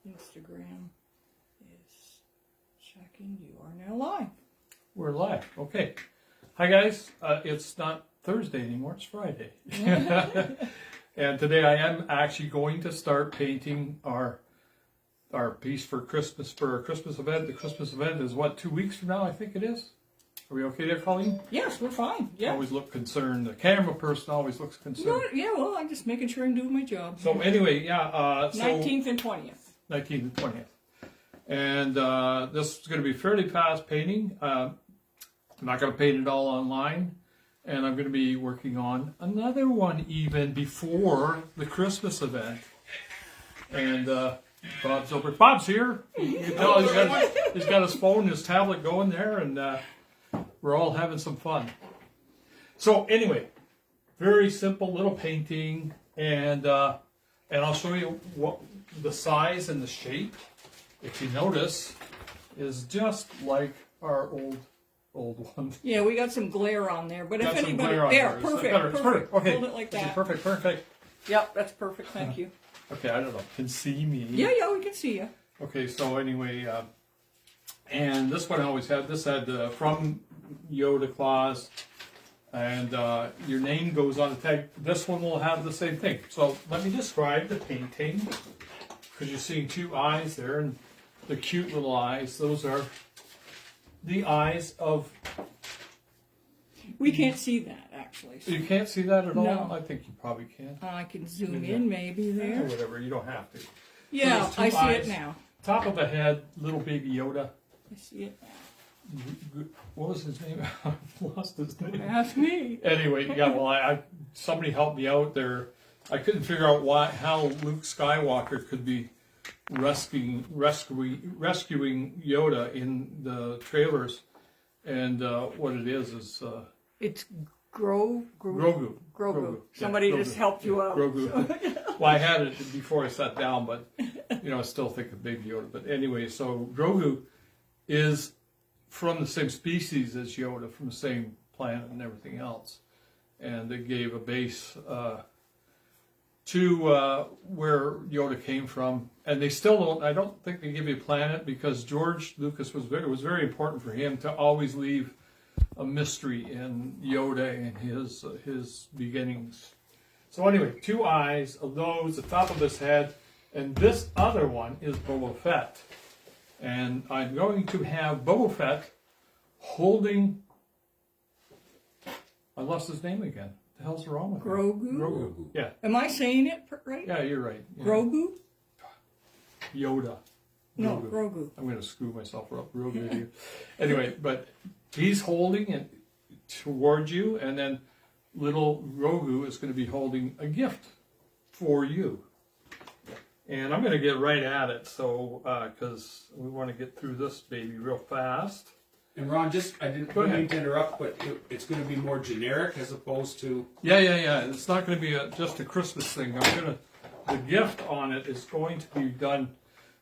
Instagram is checking. You are now live. We're live. Okay. Hi, guys. It's not Thursday anymore. It's Friday. And today I am actually going to start painting our piece for Christmas, for our Christmas event. The Christmas event is, what, 2 weeks from now, I think it is? Are we okay there, Colleen? Yes, we're fine. Yeah. Always look concerned. The camera person always looks concerned. No, yeah, well, I'm just making sure I'm doing my job. So anyway, yeah. 19th and 20th. 19th and 20th. And this is going to be fairly fast painting. I'm not going to paint it all online. And I'm going to be working on another one even before the Christmas event. And Bob's over. Bob's here. You can tell he's got his phone, his tablet going there, and we're all having some fun. So anyway, very simple little painting, and I'll show you what the size and the shape, if you notice, is just like our old one. Yeah, we got some glare on there, but Got if some anybody, glare on there, there. perfect, It's perfect. Okay. Hold it like that. Perfect. Yep, that's perfect. Thank you. Okay, I don't know. Can see me. Yeah, we can see you. Okay, so anyway, and this one I always had. This had from Yoda clause, and your name goes on the tag. This one will have the same thing. So let me describe the painting, because you're seeing two eyes there, and the cute little eyes. Those are the eyes of. We can't see that, actually. So. You can't see that at all? No. I think you probably can. I can zoom in maybe Or there. whatever, you don't have to. Yeah, So I there's two see eyes. it now. Top of the head, little baby Yoda. I see it now. What was his name? I've lost his name. Ask me. Anyway, yeah, well, I somebody helped me out there. I couldn't figure out how Luke Skywalker could be rescuing Yoda in the trailers, and what it is It's Grogu. Grogu. Somebody Yeah, just Grogu. helped you out. Grogu. Well, I had it before I sat down, but I still think of Baby Yoda. But anyway, so Grogu is from the same species as Yoda, from the same planet and everything else, and they gave a base to where Yoda came from, and they still don't. I don't think they give you a planet, because George Lucas it was very important for him to always leave a mystery in Yoda and his beginnings. So anyway, two eyes, a nose, the top of his head, and this other one is Boba Fett. And I'm going to have Boba Fett holding. I lost his name again. What the hell's wrong with Grogu? Grogu. Yeah. Am I saying it right? Yeah, you're right. Yeah. Grogu? Yoda. No, Grogu. I'm going to screw myself up real good here. Anyway, but he's holding it towards you, and then little Grogu is going to be holding a gift for you. And I'm going to get right at it, so because we want to get through this baby real fast. And Ron, I didn't mean to interrupt, but it's going to be more generic as opposed to. Yeah. It's not going to be just a Christmas thing. The gift on it is going to be done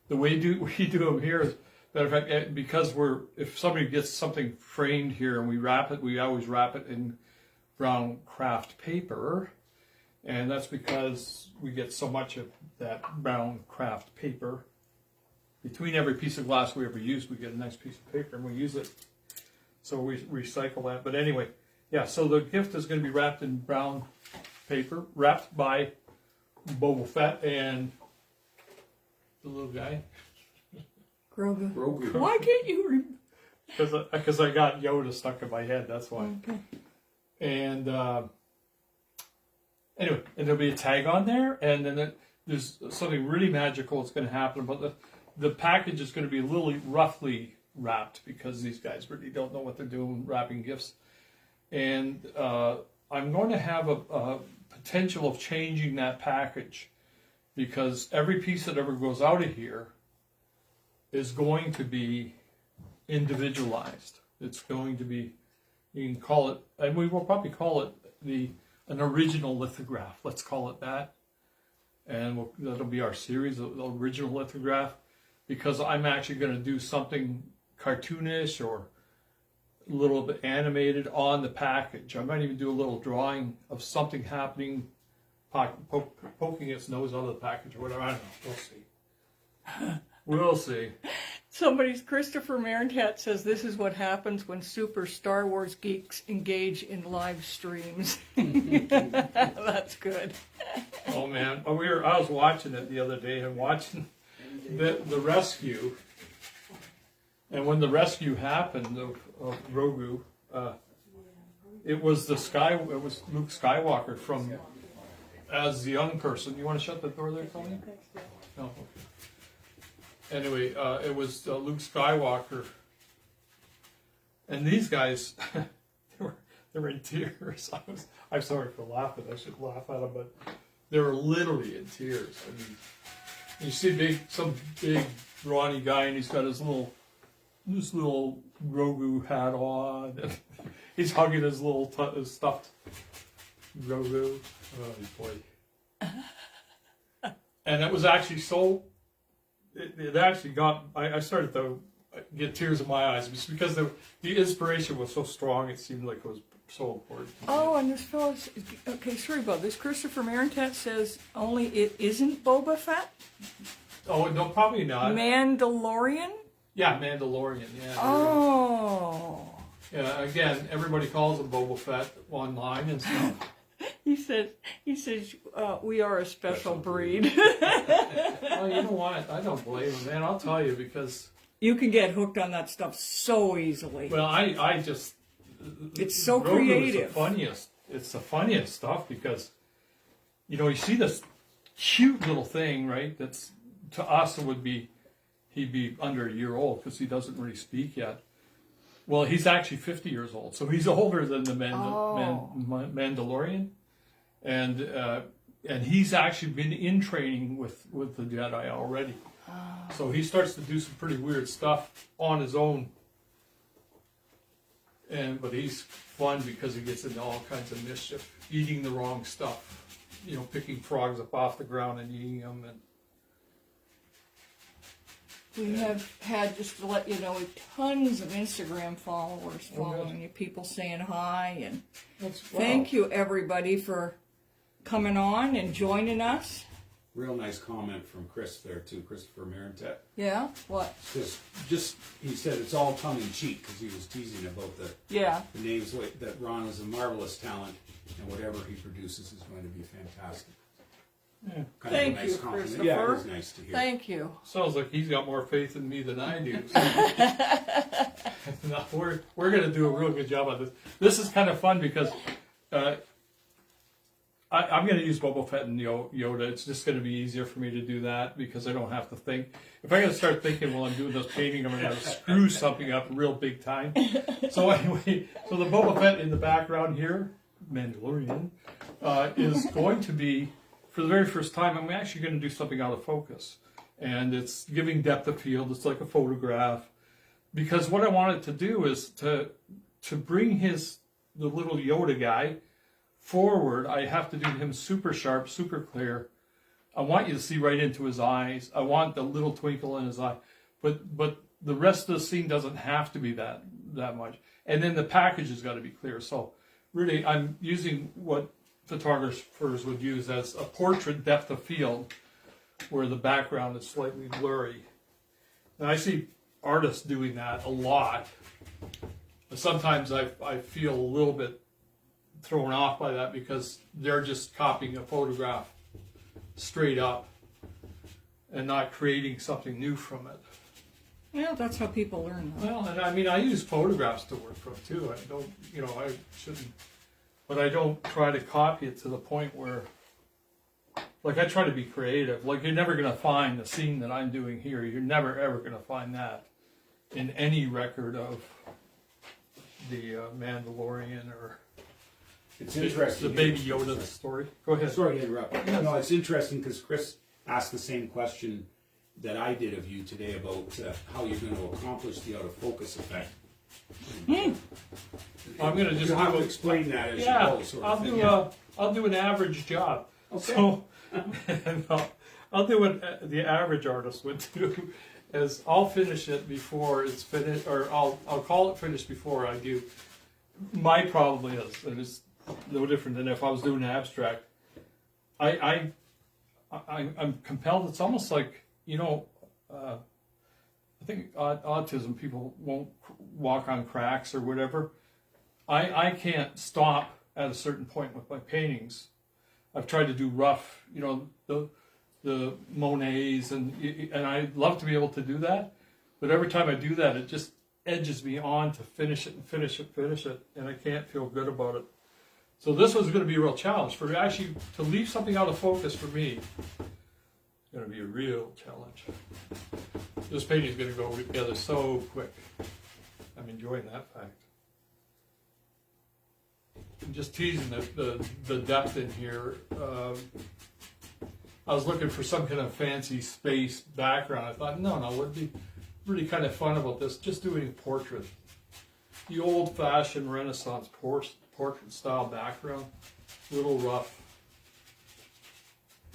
the way we do them here. As a matter of fact, because if somebody gets something framed here and we wrap it, we always wrap it in brown craft paper. And that's because we get so much of that brown craft paper. Between every piece of glass we ever use, we get a nice piece of paper and we use it. So we recycle that. But anyway, yeah, so the gift is going to be wrapped in brown paper, wrapped by Boba Fett and the little guy. Grogu. Grogu. Why can't you Because I got Yoda stuck in my head, that's why. Okay. And anyway, and there'll be a tag on there, and then there's something really magical that's going to happen. But the package is going to be a little roughly wrapped, because these guys really don't know what they're doing wrapping gifts. And I'm going to have a potential of changing that package, because every piece that ever goes out of here is going to be individualized. It's going to be, you can call it, and we will probably call it an original lithograph. Let's call it that. And that'll be our series, the original lithograph, because I'm actually going to do something cartoonish or a little bit animated on the package. I might even do a little drawing of something happening, poking its nose out of the package or whatever. I don't know. We'll see. We'll see. Christopher Marentat says this is what happens when super Star Wars geeks engage in live streams. That's good. Oh man, I was watching it the other day and watching the rescue, and when the rescue happened of Grogu, it was Luke Skywalker from as the young person. You want to shut the door there, Tony? No. Okay. Anyway, it was Luke Skywalker, and these guys, they were in tears. I'm sorry for laughing. I should laugh at them, but they were literally in tears. I mean, you see some big brawny guy, and he's got this little Grogu hat on, and he's hugging his little his stuffed Grogu. Oh boy! And it was actually so. It actually got. I started to get tears in my eyes just because the inspiration was so strong. It seemed like it was so important. Oh, and this fellow's okay. Sorry about this. Christopher Marentat says only it isn't Boba Fett. Oh no, probably not. Mandalorian. Yeah, Mandalorian. Yeah. Oh. Yeah. Again, everybody calls him Boba Fett online and stuff. He says, we are a special breed. Well, you know what? I don't blame him, man. I'll tell you because you can get hooked on that stuff so easily. Well, I just it's so Grogu creative. Is the funniest. It's the funniest stuff because you see this cute little thing, right? That's to us it would be he'd be under a year old because he doesn't really speak yet. Well, he's actually 50 years old, so he's older than the Mandalorian, and he's actually been in training with the Jedi already. Oh. So he starts to do some pretty weird stuff on his own, but he's fun because he gets into all kinds of mischief, eating the wrong stuff, picking frogs up off the ground and eating them, and. We have had, just to let you know, tons of Instagram followers following you, people saying hi, and thank you everybody for coming on and joining us. Real nice comment from Chris there too, Christopher Marentat. Yeah, what? Just he said it's all tongue in cheek because he was teasing about the names that Ron is a marvelous talent and whatever he produces is going to be fantastic. Yeah. Thank you, Christopher. Yeah, it was nice to hear. Thank you. Sounds like he's got more faith in me than I do. No, we're going to do a real good job on this. This is kind of fun because I'm going to use Boba Fett and Yoda. It's just going to be easier for me to do that because I don't have to think. If I got to start thinking while I'm doing this painting, I'm going to screw something up real big time. So anyway, the Boba Fett in the background here, Mandalorian, is going to be. For the very first time, I'm actually going to do something out of focus. And it's giving depth of field. It's like a photograph. Because what I wanted to do is to bring the little Yoda guy forward, I have to do him super sharp, super clear. I want you to see right into his eyes. I want the little twinkle in his eye. But the rest of the scene doesn't have to be that much. And then the package has got to be clear. So really, I'm using what photographers would use as a portrait depth of field where the background is slightly blurry. And I see artists doing that a lot. But sometimes I feel a little bit thrown off by that because they're just copying a photograph straight up and not creating something new from it. Well, that's how people learn. Well, and I mean, I use photographs to work from too. I don't, I shouldn't. But I don't try to copy it to the point where, like, I try to be creative. Like, you're never going to find the scene that I'm doing here. You're never, ever going to find that in any record of the Mandalorian or it's interesting. The Baby Yoda story. Go ahead. Sorry to interrupt. No, it's interesting because Chris asked the same question that I did of you today about how you're going to accomplish the out-of-focus effect. I'm going to just have to explain that as you go. Sort of I'll do an average job. Okay. So I'll do what the average artist would do. Is I'll finish it before it's finished, or I'll call it finished before I do. My problem is, and it's no different than if I was doing an abstract. I'm compelled. It's almost like I think autism people won't walk on cracks or whatever. I can't stop at a certain point with my paintings. I've tried to do rough, you know, the Monets, and I love to be able to do that. But every time I do that, it just edges me on to finish it, and I can't feel good about it. So this was going to be a real challenge for actually to leave something out of focus for me. It's going to be a real challenge. This painting is going to go together so quick. I'm enjoying that fact. I'm just teasing the depth in here. I was looking for some kind of fancy space background. I thought, no, what would be really kind of fun about this? Just doing a portrait. The old-fashioned Renaissance portrait style background. A little rough.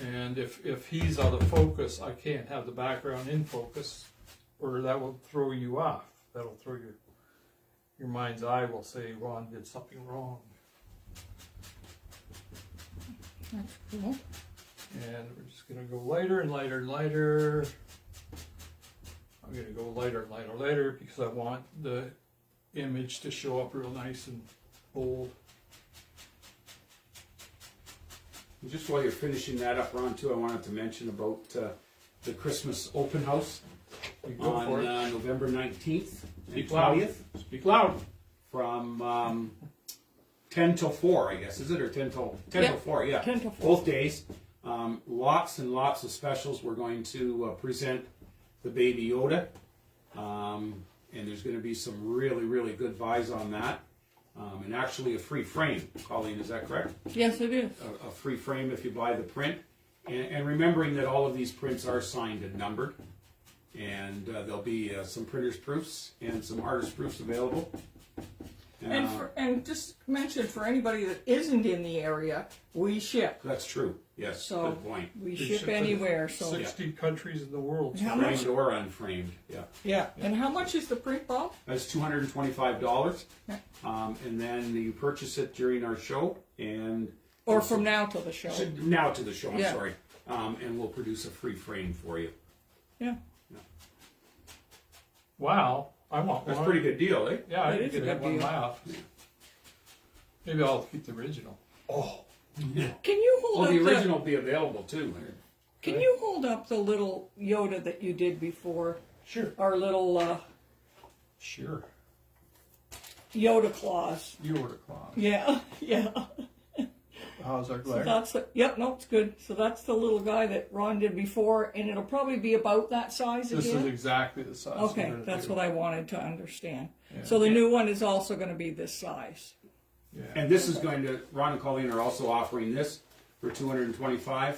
And if he's out of focus, I can't have the background in focus, or that will throw you off. That'll throw your mind's eye will say Ron did something wrong. That's cool. And we're just going to go lighter and lighter and lighter. I'm going to go lighter and lighter and lighter because I want the image to show up real nice and bold. And just while you're finishing that up, Ron, too, I wanted to mention about the Christmas open house on November 19th and 20th. Speak loud. From 10 till 4, I guess, is it? Or 10 till 4, yeah. 10 till 4. Both days. Lots and lots of specials. We're going to present the Baby Yoda. And there's going to be some really, really good buys on that. And actually a free frame. Colleen, is that correct? Yes, it is. A free frame if you buy the print. And remembering that all of these prints are signed and numbered. And there'll be some printer's proofs and some artist proofs available. And just mention for anybody that isn't in the area, we ship. That's true. Yes, so good point. We ship anywhere. So 60 countries in the world. How framed much? or unframed. Yeah. Yeah. And how much is the print, Bob? That's $225. And then you purchase it during our show, and or from now till the show. Now to the show. I'm sorry. And we'll produce a free frame for you. Yeah. Wow. I want That's one. a pretty good deal, eh? Yeah, I It is could a have good one in deal. my office. Maybe I'll keep the original. Oh. Yeah. Can you hold Well, up the original will be available too. Can you hold up the little Yoda that you did before? Sure. Our little Sure. Yoda claws. Yoda claw. Yeah. Yeah. How's our So glare? that's yep. No, it's good. So that's the little guy that Ron did before, and it'll probably be about that size This again. is exactly the size. Okay, that's what I wanted to understand. Yeah. So the new one is also going to be this size. Yeah. And this is going to, Ron and Colleen are also offering this for $225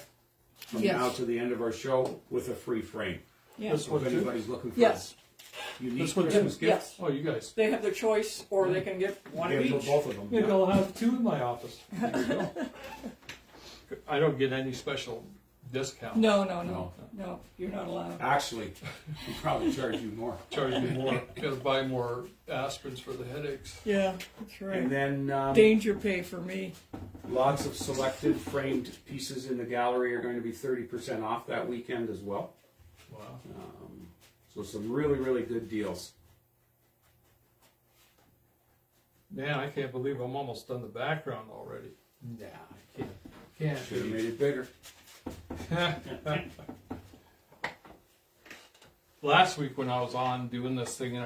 from Yes. now to the end of our show with a free frame. Yeah. This So one if too? anybody's looking for Yes. unique This one too? Christmas gifts, Yes. Oh, you guys. They have their choice, or they can get one of give each. for both of them. Maybe Yeah. I'll have two in my office. There you go. I don't get any special discount. No. You're not allowed. Actually, we probably charge you more. Charge me more. Gotta buy more aspirins for the headaches. Yeah, that's right. And then Danger pay for me. lots of selected framed pieces in the gallery are going to be 30% off that weekend as well. Wow. So some really, really good deals. Man, I can't believe I'm almost done the background already. Nah, I can't. Should have made it bigger. Last week when I was on doing this thing,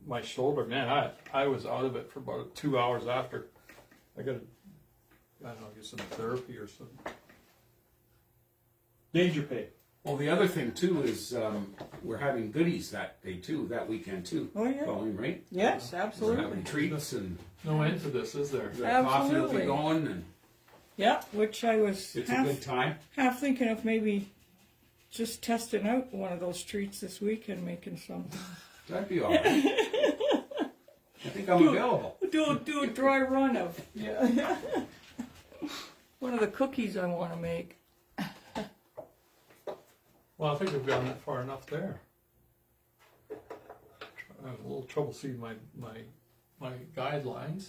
my shoulder, man, I was out of it for about 2 hours after. I got to, I don't know, get some therapy or something. Danger pay. Well, the other thing too is we're having goodies that day too, that weekend too. Oh, yeah. Colleen, right? Yes, We're absolutely. having treats and No end to this, is there? the coffee will be Absolutely. going, and Yeah, which I was it's a good time. half thinking of maybe just testing out one of those treats this weekend, making some. That'd be all right. I think I'm available. Do a dry run of one of the cookies I want to make. Well, I think we've gone that far enough there. I have a little trouble seeing my guidelines.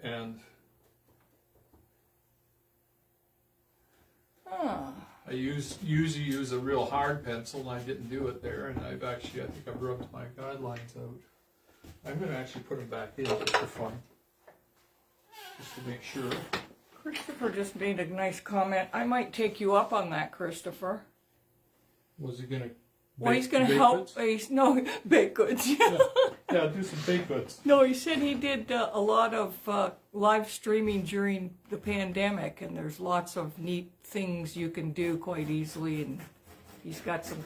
And I usually use a real hard pencil, and I didn't do it there, and I think I've rubbed my guidelines out. I'm going to actually put them back in just for fun, just to make sure. Christopher just made a nice comment. I might take you up on that, Christopher. Was he going to? Well, he's going to help. No, baked goods. Yeah, do some baked goods. No, he said he did a lot of live streaming during the pandemic, and there's lots of neat things you can do quite easily, and he's got some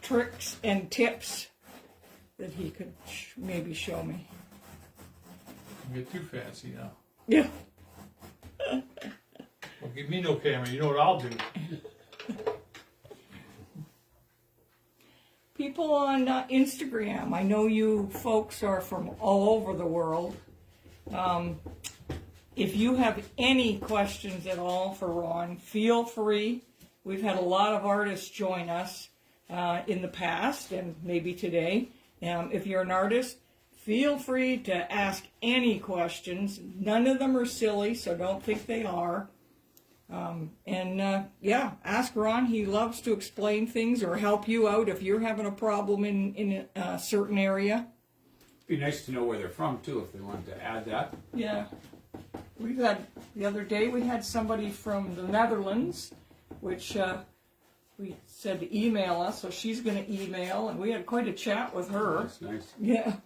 tricks and tips that he could maybe show me. Don't get too fancy now. Yeah. Well, give me no camera. You know what I'll do. People on Instagram, I know you folks are from all over the world. If you have any questions at all for Ron, feel free. We've had a lot of artists join us in the past and maybe today. If you're an artist, feel free to ask any questions. None of them are silly, so don't think they are. Ask Ron. He loves to explain things or help you out if you're having a problem in a certain area. Be nice to know where they're from too, if they wanted to add that. Yeah. The other day we had somebody from the Netherlands, which we said to email us, so she's going to email, and we had quite a chat with her. That's nice. Yeah.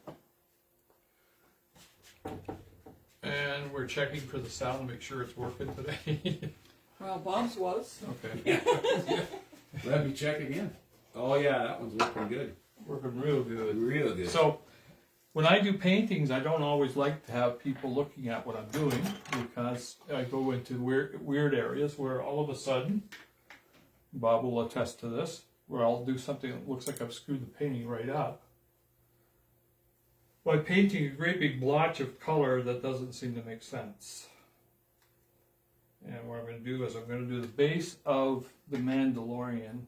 And we're checking for the sound to make sure it's working today. Well, Bob's was. Okay. Let me check again. Oh yeah, that one's working good. Working real good. Real good. So, when I do paintings, I don't always like to have people looking at what I'm doing, because I go into weird areas where all of a sudden, Bob will attest to this, where I'll do something that looks like I've screwed the painting right up by painting a great big blotch of color that doesn't seem to make sense. And what I'm going to do is I'm going to do the base of the Mandalorian.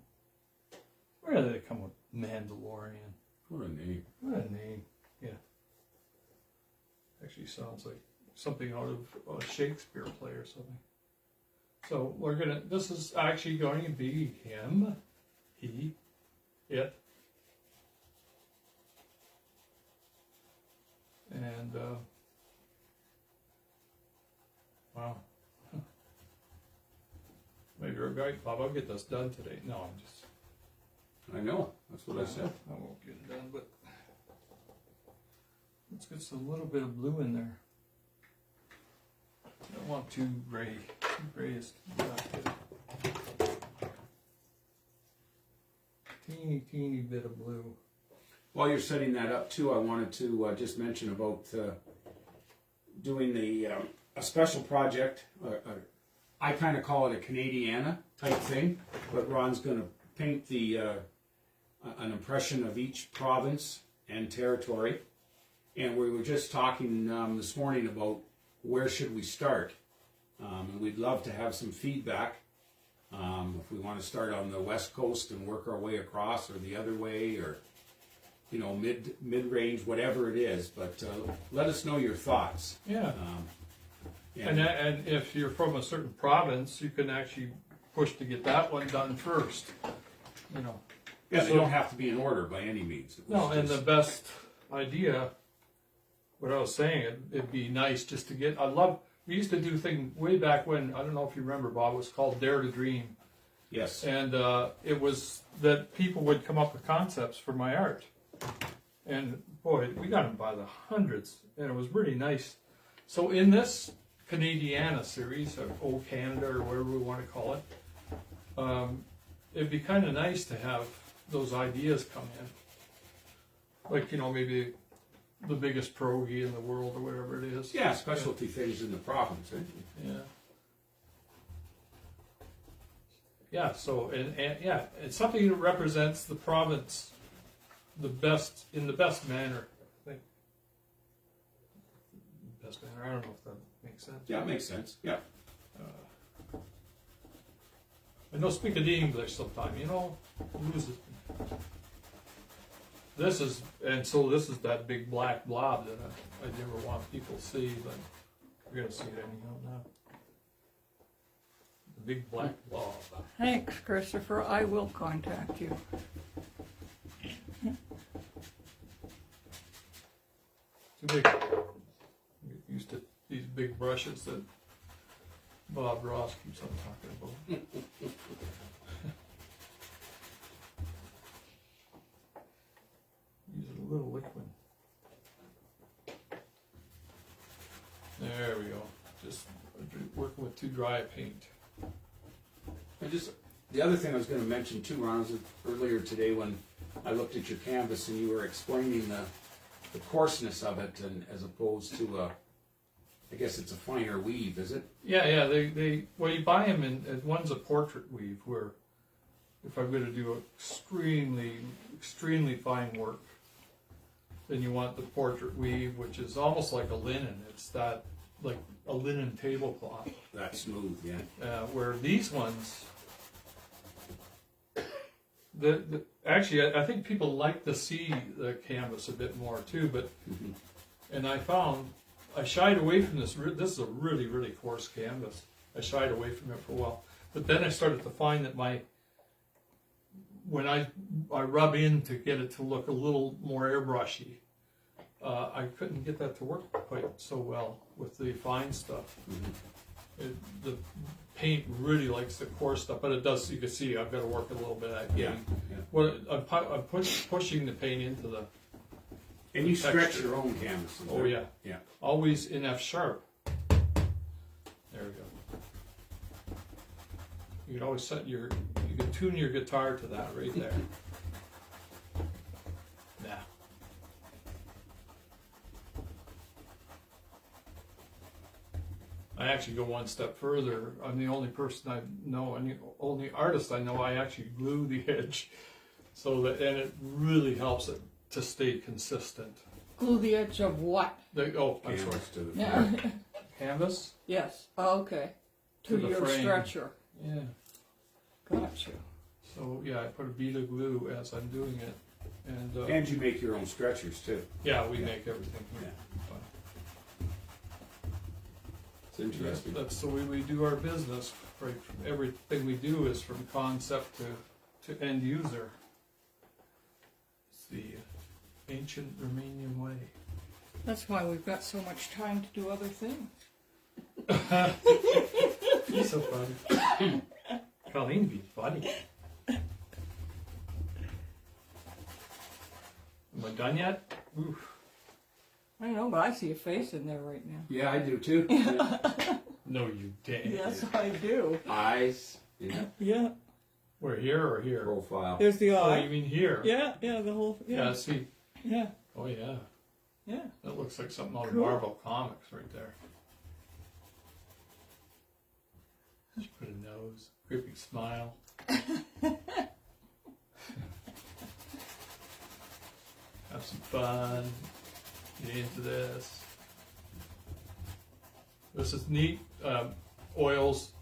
Where did it come with Mandalorian? What a name. What a name. Yeah. Actually sounds like something out of a Shakespeare play or something. So this is actually going to be him, he, it. And, wow. Maybe you're right, Bob, I'll get this done today. No, I'm just... I know, that's what I said. I won't get it done, but let's get a little bit of blue in there. I don't want too gray. Too gray is not good. Teeny bit of blue. While you're setting that up too, I wanted to just mention about doing a special project. I kind of call it a Canadiana type thing, but Ron's going to paint an impression of each province and territory. And we were just talking this morning about where should we start. And we'd love to have some feedback. If we want to start on the West Coast and work our way across, or the other way, or mid-range, whatever it is. But let us know your thoughts. Yeah. And if you're from a certain province, you can actually push to get that one done first. Yeah, they don't have to be in order by any means. No, and the best idea, what I was saying, it'd be nice just to get, we used to do things way back when, I don't know if you remember, Bob, it was called Dare to Dream. Yes. And it was that people would come up with concepts for my art. And boy, we got them by the hundreds, and it was really nice. So in this Canadiana series, or Old Canada, or whatever we want to call it, it'd be kind of nice to have those ideas come in. Like, maybe the biggest pierogi in the world, or whatever it is. Yeah, specialty things in the province. Yeah. Yeah, so, and it's something that represents the province in the best manner, I think. Best manner, I don't know if that makes sense. Yeah, it makes sense. Yeah. I know speak of the English sometime, lose it. This is that big black blob that I never want people to see, but we're going to see it anyhow now. big black blob. Thanks, Christopher. I will contact you. Too big. Get used to these big brushes that Bob Ross keeps on talking about. Use a little liquid. There we go. Just working with too dry a paint. The other thing I was going to mention too, Ron, was earlier today when I looked at your canvas and you were explaining the coarseness of it, and as opposed to I guess it's a finer weave, is it? Yeah. They well, you buy them and one's a portrait weave, where if I'm going to do extremely fine work, then you want the portrait weave, which is almost like a linen. It's that like a linen tablecloth. That's smooth, yeah. Where these ones, actually, I think people like to see the canvas a bit more too. But and I found I shied away from this. This is a really coarse canvas. I shied away from it for a while, but then I started to find that when I rub in to get it to look a little more airbrushy, I couldn't get that to work quite so well with the fine stuff. The paint really likes the coarse stuff, but it does. You can see I've got to work a little bit at it. Yeah. Well, I'm pushing the paint into the. And you stretch texture. your own canvas. Oh yeah. Yeah. Always in F sharp. There we go. You can always set you can tune your guitar to that right there. Yeah. I actually go one step further. I'm the only person I know, and the only artist I know, I actually glue the edge, so that, and it really helps it to stay consistent. Glue the edge of what? I'm sorry. Canvas to the Yeah. Canvas? Yes. Oh, okay. To the your frame. stretcher. Yeah. Gotcha. So yeah, I put a bead of glue as I'm doing it, and And you make your own stretchers too. yeah, we make everything here. It's interesting. That's the way we do our business. Right, everything we do is from concept to end user. It's the ancient Romanian way. That's why we've got so much time to do other things. He's so funny. Colleen be funny. Am I done yet? Oof. I don't know, but I see a face in there right now. Yeah, I do too. No, you didn't. Yes, I do. Eyes. Yeah. Yeah. We're here or here? Profile. There's the Oh, eye. you mean here? Yeah, the whole. Yeah, Yeah. see. Yeah. Oh, yeah. Yeah. That looks like something out of Cool. Marvel Comics right there. Just put a nose. Creepy smile. Have some fun. Get into this. This is neat. Oils.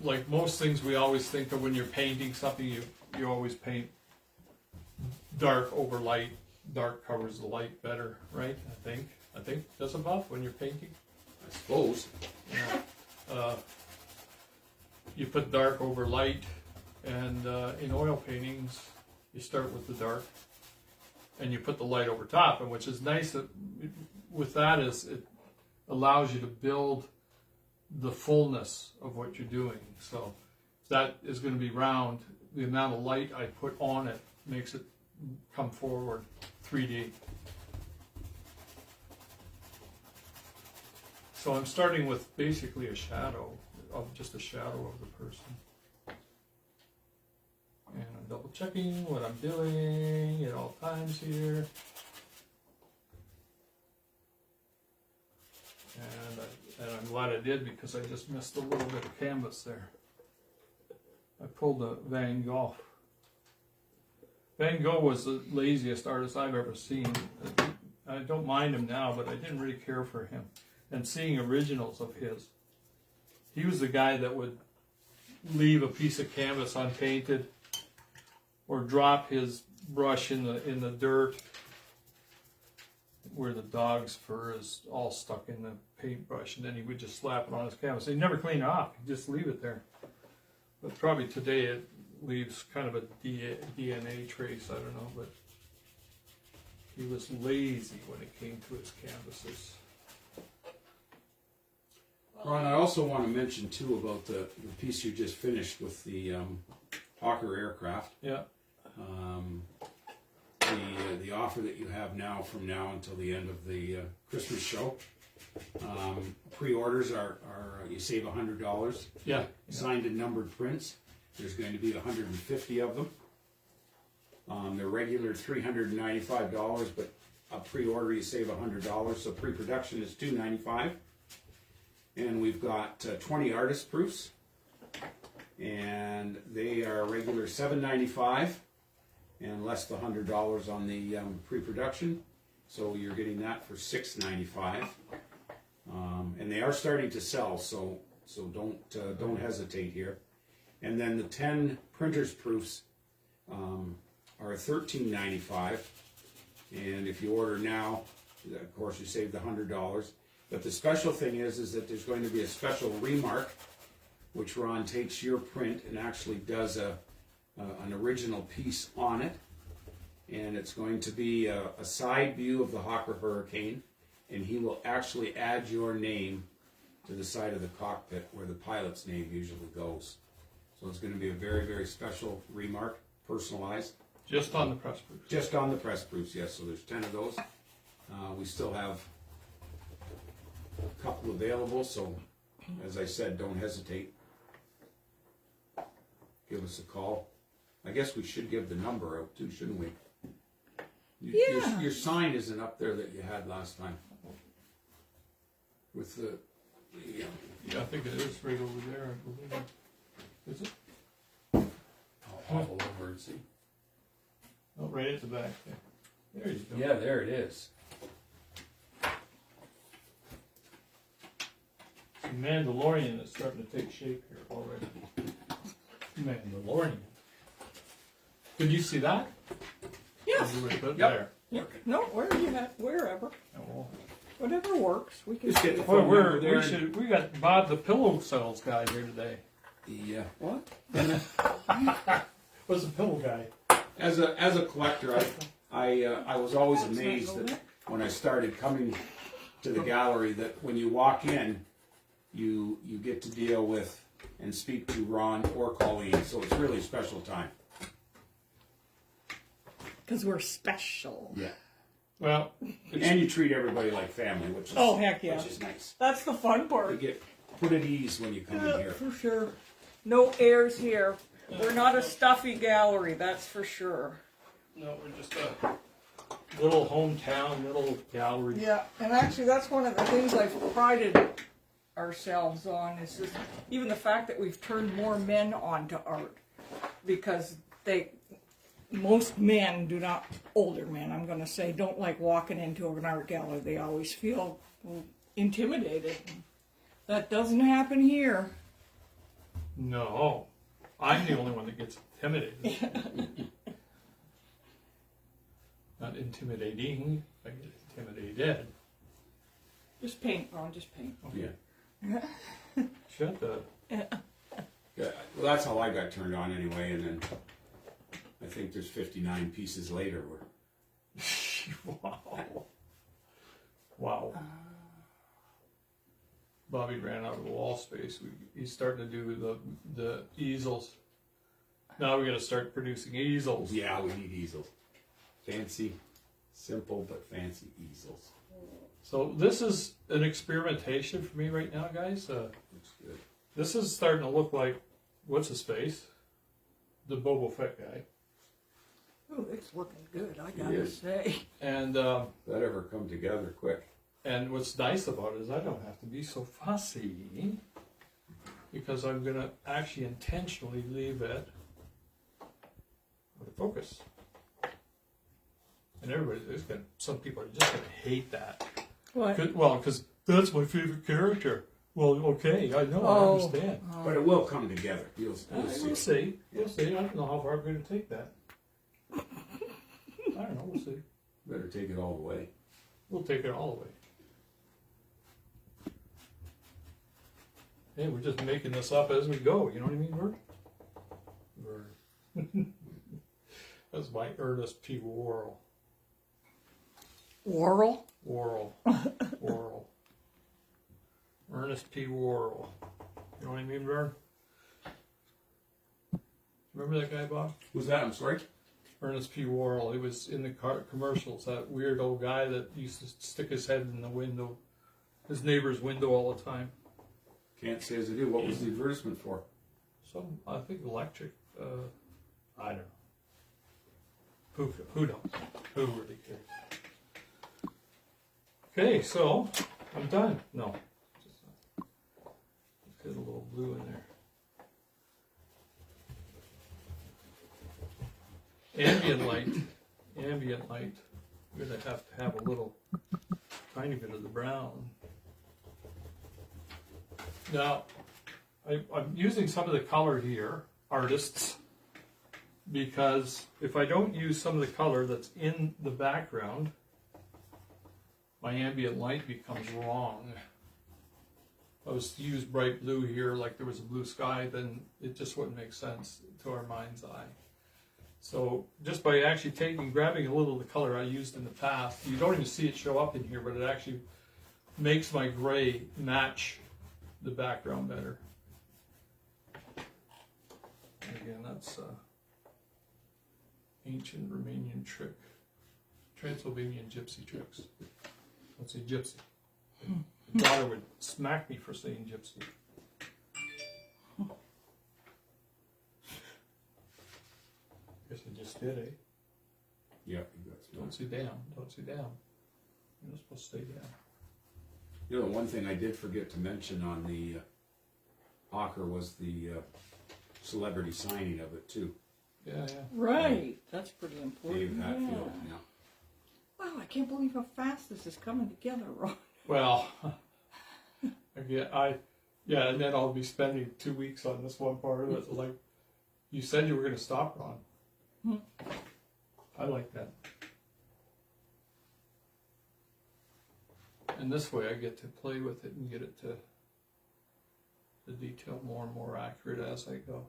Like most things we always think of when you're painting something, you always paint dark over light. Dark covers the light better, right? I think that's above when you're painting. I suppose. Yeah. You put dark over light, and in oil paintings, you start with the dark, and you put the light over top. And which is nice with that is it allows you to build the fullness of what you're doing. So if that is going to be round, the amount of light I put on it makes it come forward 3D. So I'm starting with basically a shadow, just a shadow of the person. And I'm double checking what I'm doing at all times here. And I'm glad I did, because I just missed a little bit of canvas there. I pulled a Van Gogh. Van Gogh was the laziest artist I've ever seen. I don't mind him now, but I didn't really care for him. And seeing originals of his, he was the guy that would leave a piece of canvas unpainted, or drop his brush in the dirt where the dog's fur is all stuck in the paintbrush, and then he would just slap it on his canvas. He'd never clean it off. He'd just leave it there. But probably today it leaves kind of a DNA trace. I don't know, but he was lazy when it came to his canvases. Ron, I also want to mention too about the piece you just finished with the Hawker aircraft. Yeah. The offer that you have now from now until the end of the Christmas show. Pre-orders are you save $100. Yeah. Signed and numbered prints. There's going to be 150 of them. They're regular $395, but a pre-order you save $100. So pre-production is $295. And we've got 20 artist proofs, and they are regular $795, and less the $100 on the pre-production. So you're getting that for $695, and they are starting to sell. So don't hesitate here. And then the 10 printers proofs are $1395, and if you order now, of course you save the $100. But the special thing is that there's going to be a special remark, which Ron takes your print and actually does an original piece on it. And it's going to be a side view of the Hawker Hurricane, and he will actually add your name to the side of the cockpit where the pilot's name usually goes. So it's going to be a very, very special remark, personalized. Just on the press proofs. Just on the press proofs, yes. So there's 10 of those. We still have a couple available, so as I said, don't hesitate. Give us a call. I guess we should give the number out too, shouldn't we? Yeah. Your sign isn't up there that you had last time. With the Yeah, I think it is right over there, I believe. Is it? I'll hobble over and see. Oh, right at the back there. There you go. Yeah, there it is. The Mandalorian is starting to take shape here already. Mandalorian. Did you see that? Yes. You were put Yep. there. No, where you have, wherever. Oh, Whatever works. We can Just get the well, phone number there. we got Bob the pillow sales guy here today. Yeah. What? What's the pillow guy? As a collector, I was always amazed that when I started coming to the gallery that when you walk in, you get to deal with and speak to Ron or Colleen. So it's really a special time. Because we're special. Yeah. Well, And you treat everybody like family, which is Oh, heck yeah. which is nice. That's the fun You part. get put at ease when you come in here. For sure. No airs here. We're not a stuffy gallery, that's for sure. no, we're just a little hometown, little gallery. Yeah, and actually that's one of the things I've prided ourselves on is just even the fact that we've turned more men onto art, because most men do not, older men I'm going to say, don't like walking into an art gallery. They always feel intimidated. That doesn't happen here. No, I'm the only one that gets intimidated. Not intimidating, I get intimidated. Just paint, Ron, just paint. Yeah. Shut the... Yeah. Well, that's how I got turned on anyway, and then I think there's 59 pieces later where Wow. Wow. Bobby ran out of wall space. He's starting to do the easels. Now we got to start producing easels. yeah, we need easels. Fancy, simple but fancy easels. So this is an experimentation for me right now, guys. Looks good. This is starting to look like, what's his face? The Boba Fett guy. Oh, it's looking good, I It gotta is. say. And That ever come together quick? and what's nice about it is I don't have to be so fussy, because I'm going to actually intentionally leave it out of focus. And some people are just going to hate that. What? Well, because that's my favorite character. Well, okay, I know, I Oh. understand. But it will come together. You'll We'll see. see. We'll see. I don't know how far I'm going to take that. I don't know. We'll see. Better take it all the way. We'll take it all the way. Hey, we're just making this up as we go. You know what I mean, Vern? Vern. That's my Ernest P. Worrell. Worrell? Worrell. Worrell. Ernest P. Worrell. You know what I mean, Vern? Remember that guy, Bob? Who's that? I'm sorry. Ernest P. Worrell. He was in the commercials. That weird old guy that used to stick his head in the window, his neighbor's window all the time. Can't say as I do. What was the advertisement for? Some, I think, electric. I don't know. Who knows? Who really cares? Okay, so I'm done. No, just get a little blue in there. Ambient light. Ambient light. We're gonna have to have a little, tiny bit of the brown. Now, I'm using some of the color here, artists, because if I don't use some of the color that's in the background, my ambient light becomes wrong. If I was to use bright blue here, like there was a blue sky, then it just wouldn't make sense to our mind's eye. So just by actually grabbing a little of the color I used in the past, you don't even see it show up in here, but it actually makes my gray match the background better. And again, that's ancient Romanian trick, Transylvanian gypsy tricks. Let's say gypsy. My daughter would smack me for saying gypsy. Guess I just did, eh? Yeah, you got Don't sit down. Don't sit down. You're not supposed to stay down. You know, the one thing I did forget to mention on the Hawker was the celebrity signing of it too. Yeah. Right. That's pretty Dave important. Hatfield. Yeah. Yeah. Wow, I can't believe how fast this is coming together, Ron. Well, again, and then I'll be spending 2 weeks on this one part of it. Like you said, you were going to stop, Ron. I like that. And this way, I get to play with it and get it to the detail more and more accurate as I go.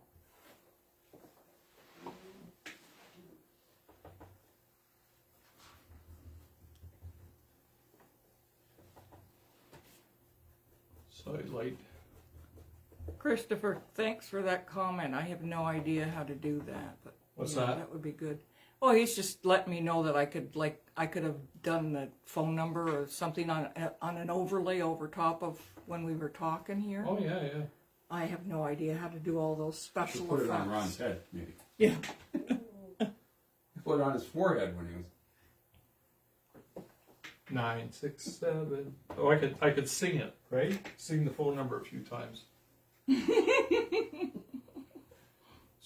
Side light. Christopher, thanks for that comment. I have no idea how to do that, but What's yeah, that? That would be good. Oh, he's just letting me know that I could have done the phone number or something on an overlay over top of when we were talking here. Oh yeah. I have no idea how to do all those special Put it effects. on Ron's head, maybe. Yeah. Put it on his forehead when he was. 967. Oh, I could sing it, right? Sing the phone number a few times.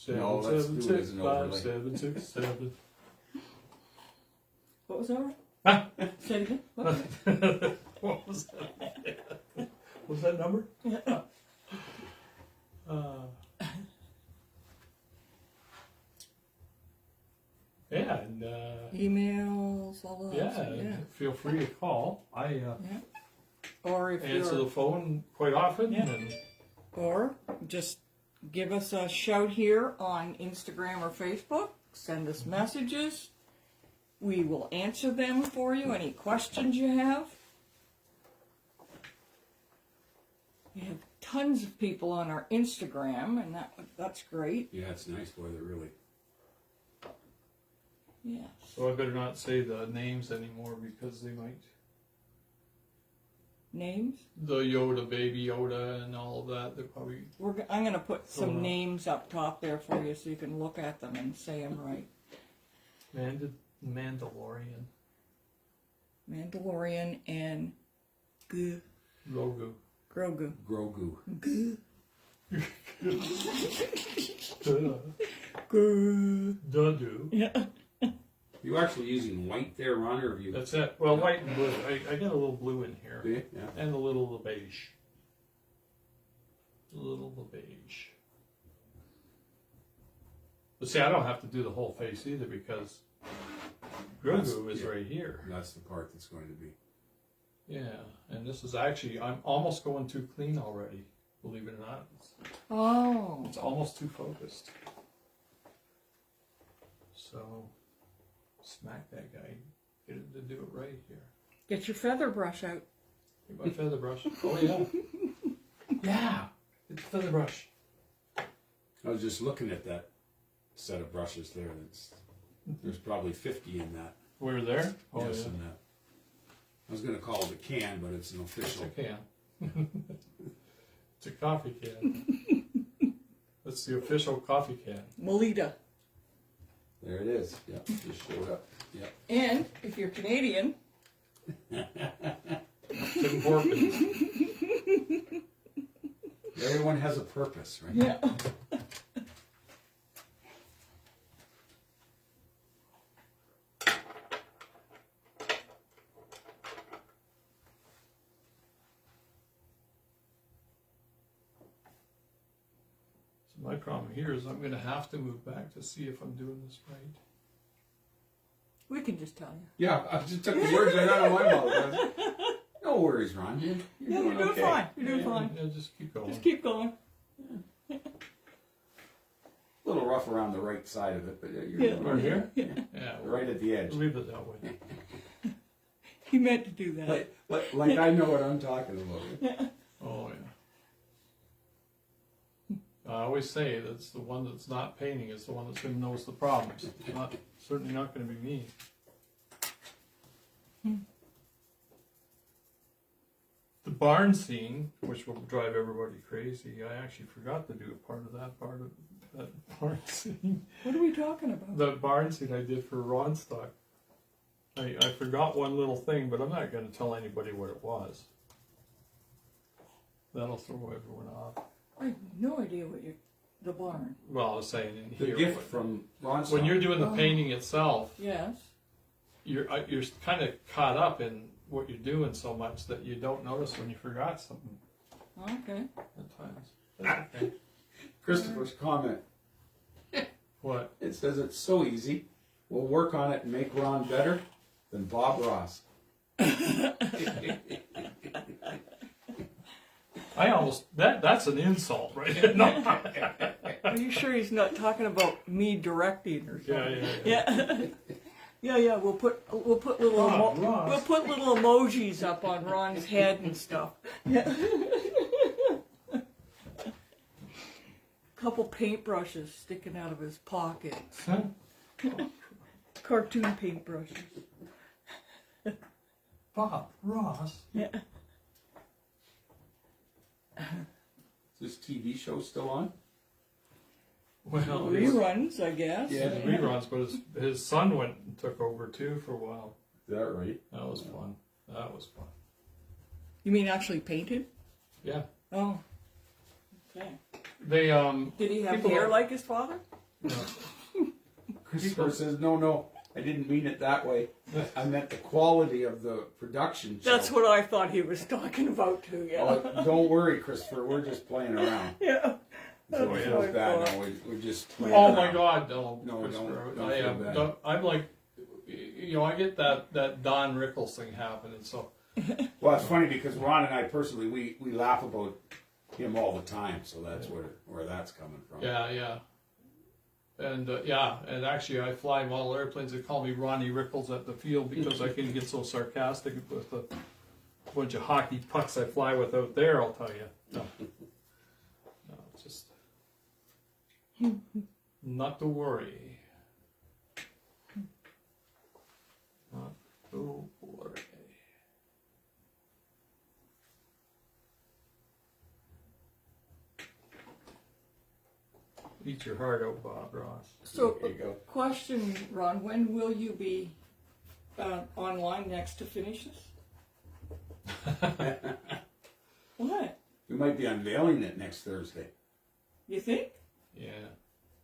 No, let's do it as an overlay. 767. What was that? Huh? Say it again. What? What was that? What was that number? Yeah. Yeah, and Emails, all of that. yeah, feel free to call. I Yeah. Or if answer you're, the phone quite often. Yeah. And or just give us a shout here on Instagram or Facebook. Send us messages. We will answer them for you. Any questions you have. We have tons of people on our Instagram, and that's great. Yeah, it's nice, boy. They're really. Yes. so I better not say the names anymore because they might. Names? The Yoda, Baby Yoda, and all of that. They're probably. I'm going to put some on. names up top there for you so you can look at them and say them right. Mandalorian. Mandalorian and Grogu. Grogu. Grogu. Dadu. Yeah. You actually using white there, Ron, or have you? That's it. Well, white and blue. I got a little blue in here. Do you? Yeah. And a little of the beige. A little of the beige. But see, I don't have to do the whole face either because Grogu is right here. That's the part that's going to be. Yeah, and this is actually, I'm almost going too clean already. believe it or not. Oh. It's almost too focused. So, smack that guy. Get him to do it right here. Get your feather brush out. Get my feather brush. Oh, yeah. Yeah. It's a feather brush. I was just looking at that set of brushes there. There's probably 50 in that. We're there? Oh, Yes, yeah. in that. I was going to call it a can, but it's an official. It's a can. It's a coffee can. That's the official coffee can. Melita. There it is. Yep, just showed up. Yep. And if you're Canadian, Tim Hortons. Everyone has a purpose, right? yeah. So my problem here is I'm going to have to move back to see if I'm doing this right. We can just tell you. Yeah, I just took the words right out of my mouth. No worries, Ron. You're doing doing okay. fine. You're doing fine. Yeah, just keep going. Just keep going. A little rough around the right side of it, but you're Yeah. doing Right okay. here? Yeah. Yeah, Right at the edge. leave it that way. He meant to do that. Like I know what I'm talking about. Oh, yeah. I always say that's the one that's not painting is the one that's going to knows the problems. It's not, certainly not going to be me. The barn scene, which will drive everybody crazy, I actually forgot to do a part of that barn scene. What are we talking about? The barn scene I did for Ron Stock. I forgot one little thing, but I'm not going to tell anybody what it was. That'll throw everyone off. I have no idea what the barn. Well, I was saying in The here. gift from Ron. When you're doing the painting itself, Yes. you're kind of caught up in what you're doing so much that you don't notice when you forgot something Okay. at times. That's okay. Christopher's comment. What? It says it's so easy. We'll work on it and make Ron better than Bob Ross. I almost that's an insult, right? No. Are you sure he's not talking about me directing or something? Yeah. Yeah. We'll put little Ron, Ross. we'll put little emojis up on Ron's head and stuff. Yeah. Couple paintbrushes sticking out of his pockets. Huh? Cartoon paintbrushes. Bob Ross. Yeah. Is this TV show still on? Well, Reruns, I guess. yeah, reruns, but his son went and took over too for a while. Is that right? That was fun. That was fun. You mean actually painted? Yeah. Oh. Okay. They Did he have people hair don't- like his father? no. Christopher says, no, I didn't mean it that way. I meant the quality of the production show. That's what I thought he was talking about too. Yeah. Oh, don't worry, Christopher. We're just playing around. Yeah. So That's it what feels I bad thought. now. We're just playing Oh around. my God! No, No, Christopher. don't I feel am. bad. I'm like, you know, I get that Don Rickles thing happening. So Well, it's funny because Ron and I personally, we laugh about him all the time. So that's where that's coming from. yeah. And actually, I fly model airplanes. They call me Ronnie Rickles at the field because I can get so sarcastic with the bunch of hockey pucks I fly with out there. I'll tell you. No, it's just not to worry. Not to worry. Eat your heart out, Bob Ross. So, There you go. question, Ron, when will you be online next to finish this? What? We might be unveiling it next Thursday. You think? Yeah.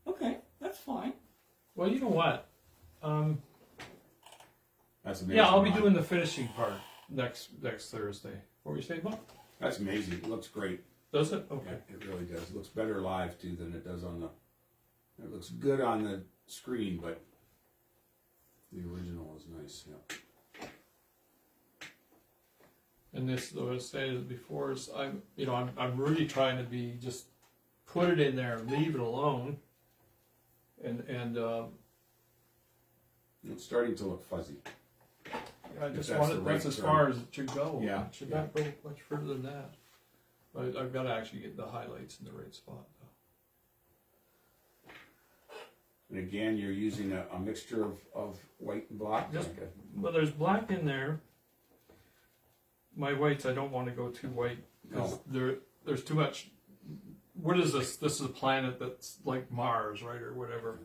Okay, that's fine. Well, you know what? That's amazing. Yeah, I'll be Ron. doing the finishing part next Thursday. What were you saying, Bob? That's amazing. It looks great. Does it? Yeah, Okay. it really does. It looks better live too than it does on the. It looks good on the screen, but the original is nice. Yeah. And this, what I was saying before, is I'm really trying to be just put it in there and leave it alone. And It's starting to look fuzzy. I just that's want the it. right That's as term. far as it should go. Yeah, It should yeah. not go much further than that. But I've got to actually get the highlights in the right spot, though. And again, you're using a mixture of white and black. Yes. Okay. Well, there's black in there. My whites, I don't want to go too white because there's too much. What is this? This is a planet that's like Mars, right, or whatever.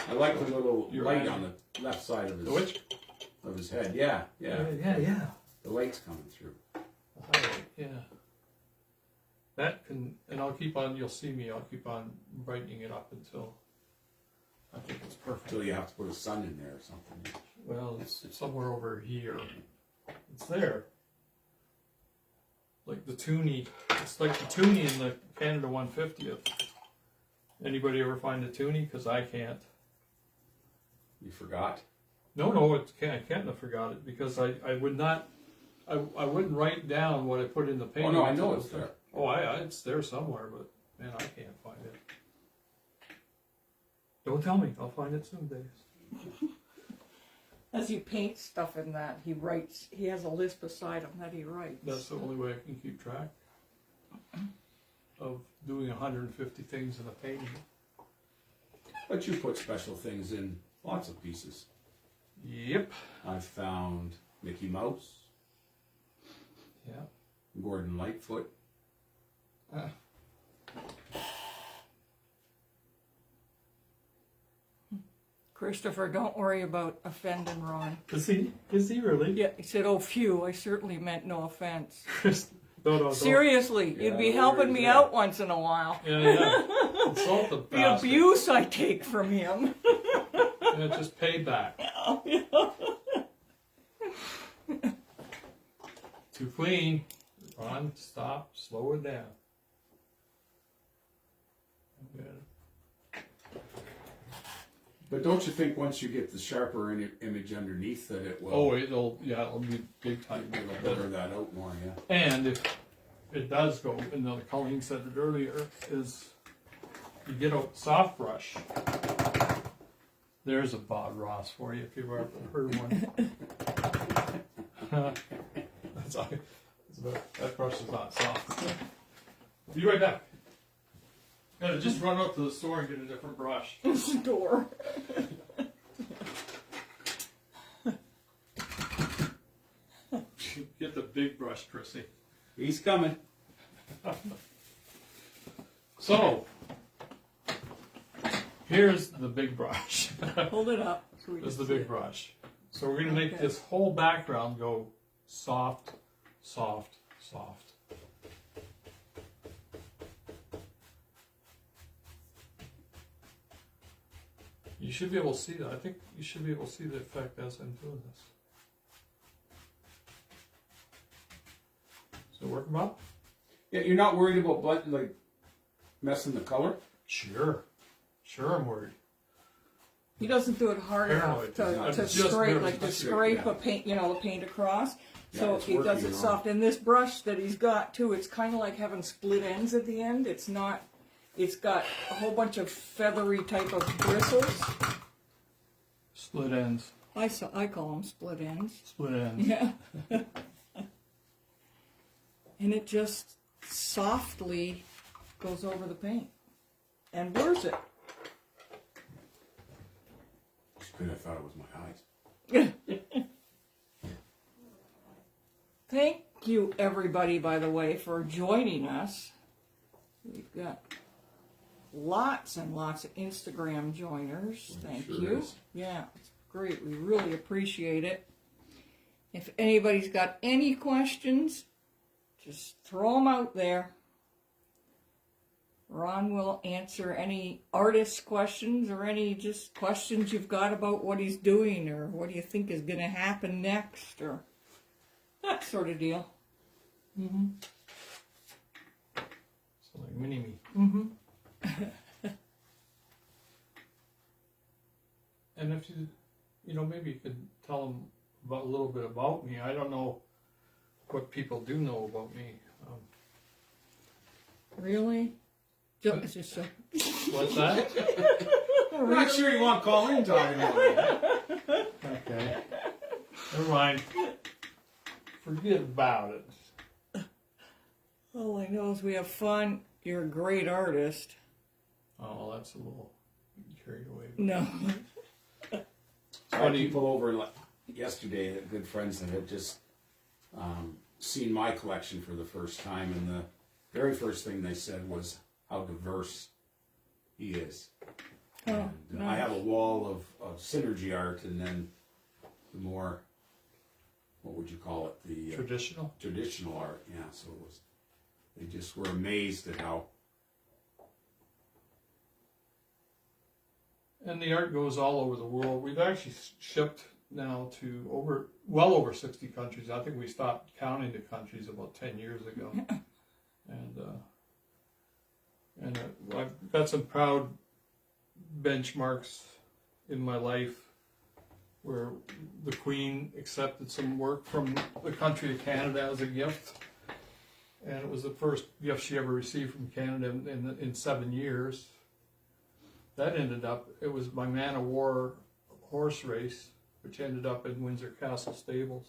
I like the little You're light right. on the left side of The which? his head. Yeah. Yeah. The light's coming through. The highlight, yeah. That can, and I'll keep on. You'll see me. I'll keep on brightening it up until I think it's perfect. Until you have to put a sun in there or something. Well, it's somewhere over here. It's there. Like the toonie. It's like the toonie in the Canada 150th. Anybody ever find a toonie? Because I can't. You forgot? No, I can't have forgot it because I would not. I wouldn't write down what I put in the painting. Oh no, I know it's there. Oh, it's there somewhere, but man, I can't find it. Don't tell me. I'll find it soon, Dave. As he paints stuff in that, he writes. He has a list beside him that he writes. That's the only way I can keep track of doing 150 things in a painting. But you put special things in lots of pieces. Yep. I've found Mickey Mouse, Yeah. Gordon Lightfoot. Ah. Christopher, don't worry about offending Ron. Is he really? Yeah, he said, "Oh, phew, I certainly meant no offense." No. Seriously, Yeah, you'd be no helping worries me there. out once in a while. Yeah. Insult the The bastard. abuse I take from him. Yeah, just pay back. Too clean. Ron, stop. Slow it down. Yeah. But don't you think once you get the sharper image underneath that it will Oh, it'll be big time. blur that out more, yeah. And if it does go, and Colleen said it earlier, is you get a soft brush. There's a Bob Ross for you if you've ever heard one. That brush is not soft. Be right back. Gotta just run up to the store and get a different brush. Store. Get the big brush, Chrissy. He's coming. So, here's the big brush. Hold it up. So we This is can the see big it. brush. So we're going to make Okay. this whole background go soft, soft, soft. You should be able to see that. I think you should be able to see the effect as I'm doing this. So work them up? Yeah, you're not worried about messing the color? Sure. Sure I'm worried. He doesn't do it hard Paranoid. enough to Just scrape, nervous. like to That's scrape right, yeah. a paint, the paint across. Yeah, So it's he does working it wrong. soft. And this brush that he's got too, it's kind of like having split ends at the end. It's not. It's got a whole bunch of feathery type of bristles. Split ends. I call them split ends. Split ends. Yeah. And it just softly goes over the paint and blurs it. It's good I thought it was my eyes. Thank you, everybody, by the way, for joining us. We've got lots and lots of Instagram joiners. Thank Sure you. is. Yeah, it's great. We really appreciate it. If anybody's got any questions, just throw them out there. Ron will answer any artist questions or any just questions you've got about what he's doing or what do you think is going to happen next or that sort of deal. Mm-hmm. So like mini-me. Mm-hmm. And if you maybe you could tell them about a little bit about me. I don't know. what people do know about me. Really? It's just so. What's that? I'm not sure you want Colleen talking about it. Okay. Never mind. Forget about it. All I know is we have fun. You're a great artist. Oh, that's a little carried away. No. I had people over yesterday, good friends that had just seen my collection for the first time, and the very first thing they said was how diverse he is. Oh, And, nice. I have a wall of synergy art, and then the more, what would you call it? The Traditional? traditional art. Yeah, so it was. They just were amazed at how. And the art goes all over the world. We've actually shipped now to well over 60 countries. I think we stopped counting the countries about 10 years ago. And I've got some proud benchmarks in my life where the Queen accepted some work from the country of Canada as a gift. And it was the first gift she ever received from Canada in 7 years. That ended up, it was my Man of War horse race, which ended up in Windsor Castle Stables.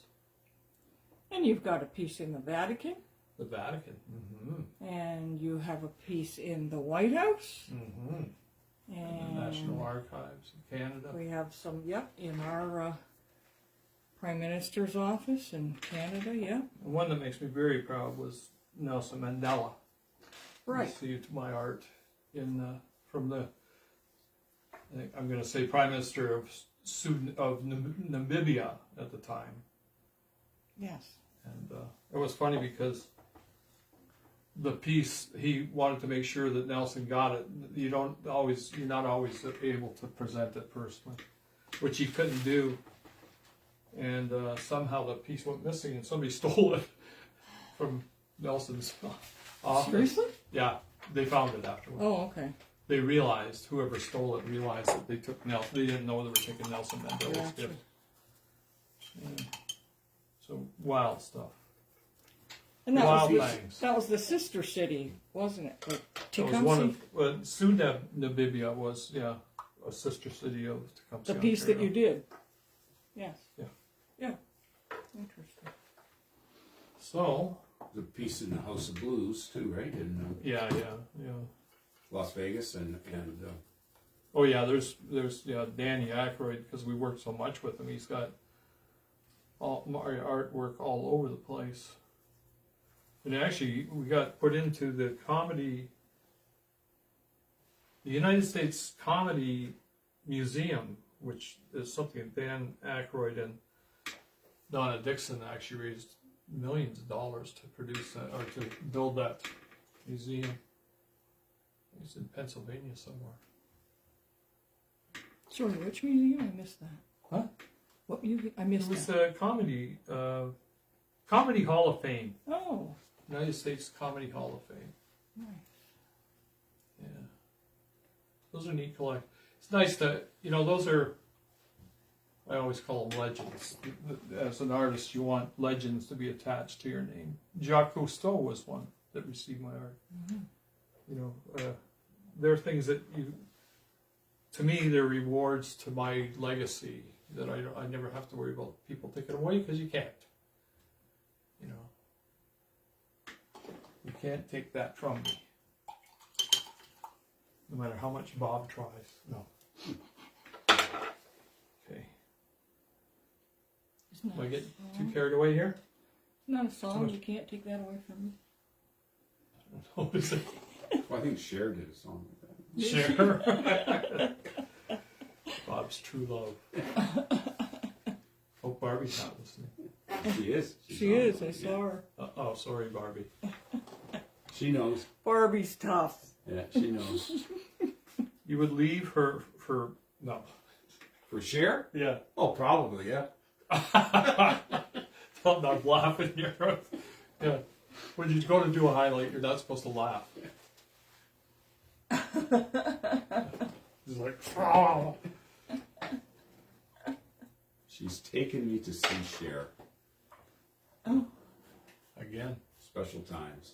And you've got a piece in the Vatican. The Vatican. Mm-hmm. And you have a piece in the White House. Mm-hmm. And the National Archives of Canada. we have some, in our Prime Minister's office in Canada, And one that makes me very proud was Nelson Mandela. Right. Received my art from the, I think I'm going to say Prime Minister of Namibia at the time. Yes. And it was funny because the piece, he wanted to make sure that Nelson got it. You're not always able to present it personally, which he couldn't do. And somehow the piece went missing, and somebody stole it from Nelson's office. Seriously? Yeah, they found it afterwards. Oh, okay. They realized, whoever stole it realized that they took Nelson. They didn't know they were taking Nelson Mandela's Gotcha. gift. Yeah. So wild stuff. And that Wild was things. that was the sister city, wasn't it? Like That was one Tecumseh? of Suneb, Namibia was a sister city of Tecumseh. The piece that Ontario. you did. Yes. Yeah. Yeah. Interesting. There's So a piece in the House of Blues too, right? In yeah. Las Vegas and Oh yeah, there's Danny Aykroyd, because we worked so much with him. He's got all my artwork all over the place. And actually, we got put into the United States Comedy Museum, which is something Dan Aykroyd and Donna Dixon actually raised millions of dollars to produce that, or to build that museum. It's in Pennsylvania somewhere. Sorry, which museum? I missed that. Huh? What I It missed was that. the Comedy Hall of Fame. Oh, United States Comedy Hall of Fame. nice. Yeah. Those are neat collect. It's nice to, those are, I always call them legends. As an artist, you want legends to be attached to your name. Jacques Cousteau was one that received my art. Mm-hmm. There are things that to me, they're rewards to my legacy that I never have to worry about people taking away, because you can't. You can't take that from me. No matter how much Bob tries. No. Okay. Isn't Am I that, getting too carried away here? not a song? You can't take that away from me. Oh, is it? well, I think Cher did a song like that. Sure. Bob's true love. Hope Barbie's not listening. She is. She is. I saw her. Oh, sorry, Barbie. She knows. Barbie's tough. Yeah, she knows. You would leave her for no. For Cher? Yeah. Oh, probably, yeah. I'm not laughing here. Yeah. When you go to do a highlight, you're not supposed to laugh. It's like, oh. She's taken me to see Cher. Oh. Again. Special times.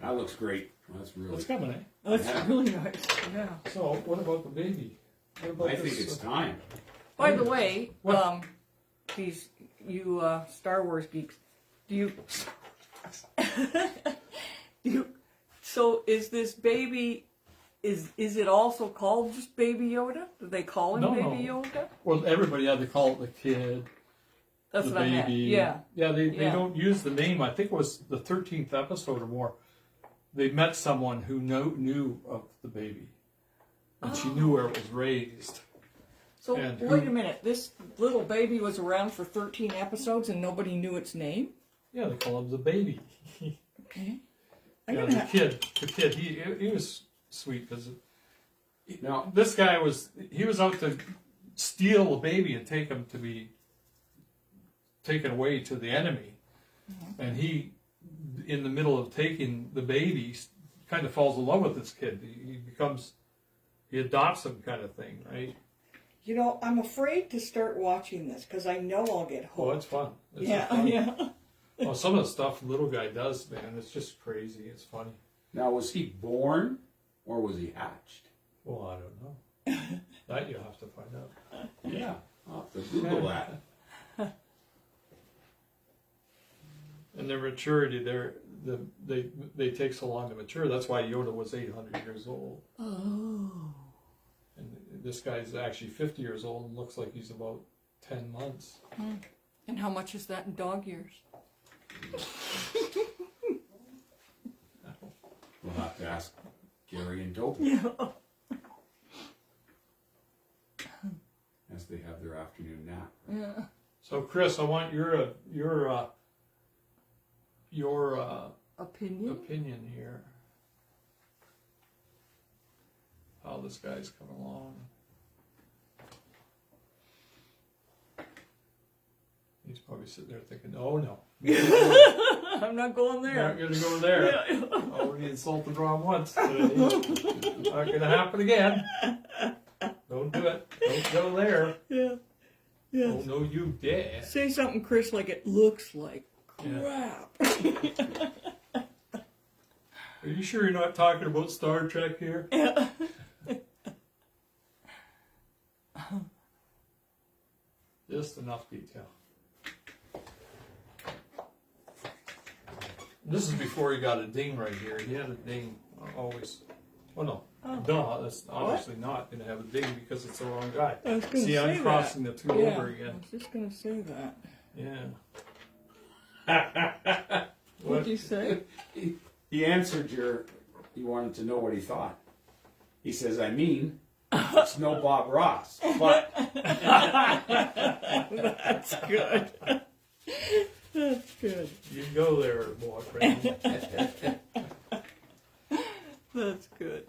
That looks great. That's really. It's coming, eh? That's really nice. Yeah. So, what about the baby? What about I think it's time. By the way, What? these you Star Wars geeks, do you so is this baby is it also called just Baby Yoda? Do they call him No, Baby no. Yoda? Well, everybody had to call it the kid, That's the what I baby. meant. Yeah. Yeah, they Yeah. don't use the name. I think it was the 13th episode or more. They met someone who knew of the baby. And she knew where it was raised. So And wait a minute, this little baby was around for 13 episodes and nobody knew its name? Yeah, they call him the baby. Okay. Yeah, the kid, he was sweet because Now, this guy was out to steal a baby and take him to be taken away to the enemy, and he, in the middle of taking the baby, kind of falls in love with this kid. He adopts him, kind of thing, right? You know, I'm afraid to start watching this because I know I'll get hooked. Oh, it's fun. It's Yeah, fun. yeah. Oh, some of the stuff the little guy does, man, it's just crazy. It's funny. now, was he born or was he hatched? Well, I don't know. That you'll have to find out. Yeah, I'll have to Google that. And their maturity, they take so long to mature. That's why Yoda was 800 years old. Oh. And this guy's actually 50 years old and looks like he's about 10 months. And how much is that in dog years? We'll have to ask Gary and Dopey Yeah. as they have their afternoon nap. Yeah. So, Chris, I want your Opinion? opinion here. How this guy's coming along. He's probably sitting there thinking, "Oh no, I'm not going not there. going to go there. Oh, we insulted Ron once. Not going to happen again. Don't do it. Don't go there. Yeah. Yeah. Oh no, you dare." Say something, Chris, like it looks like Yeah. crap. Are you sure you're not talking about Star Trek here? Yeah. Just enough detail. This is before he got a ding right here. He had a ding always. Oh no. No, that's obviously not going to have a ding because it's the wrong guy. I was gonna See, say I'm crossing that. the two Yeah, over again. I was just going to say that. Yeah. What'd you say? He answered you wanted to know what he thought. He says, I mean, it's no Bob Ross, but That's good. That's good. You go there, boyfriend. That's good.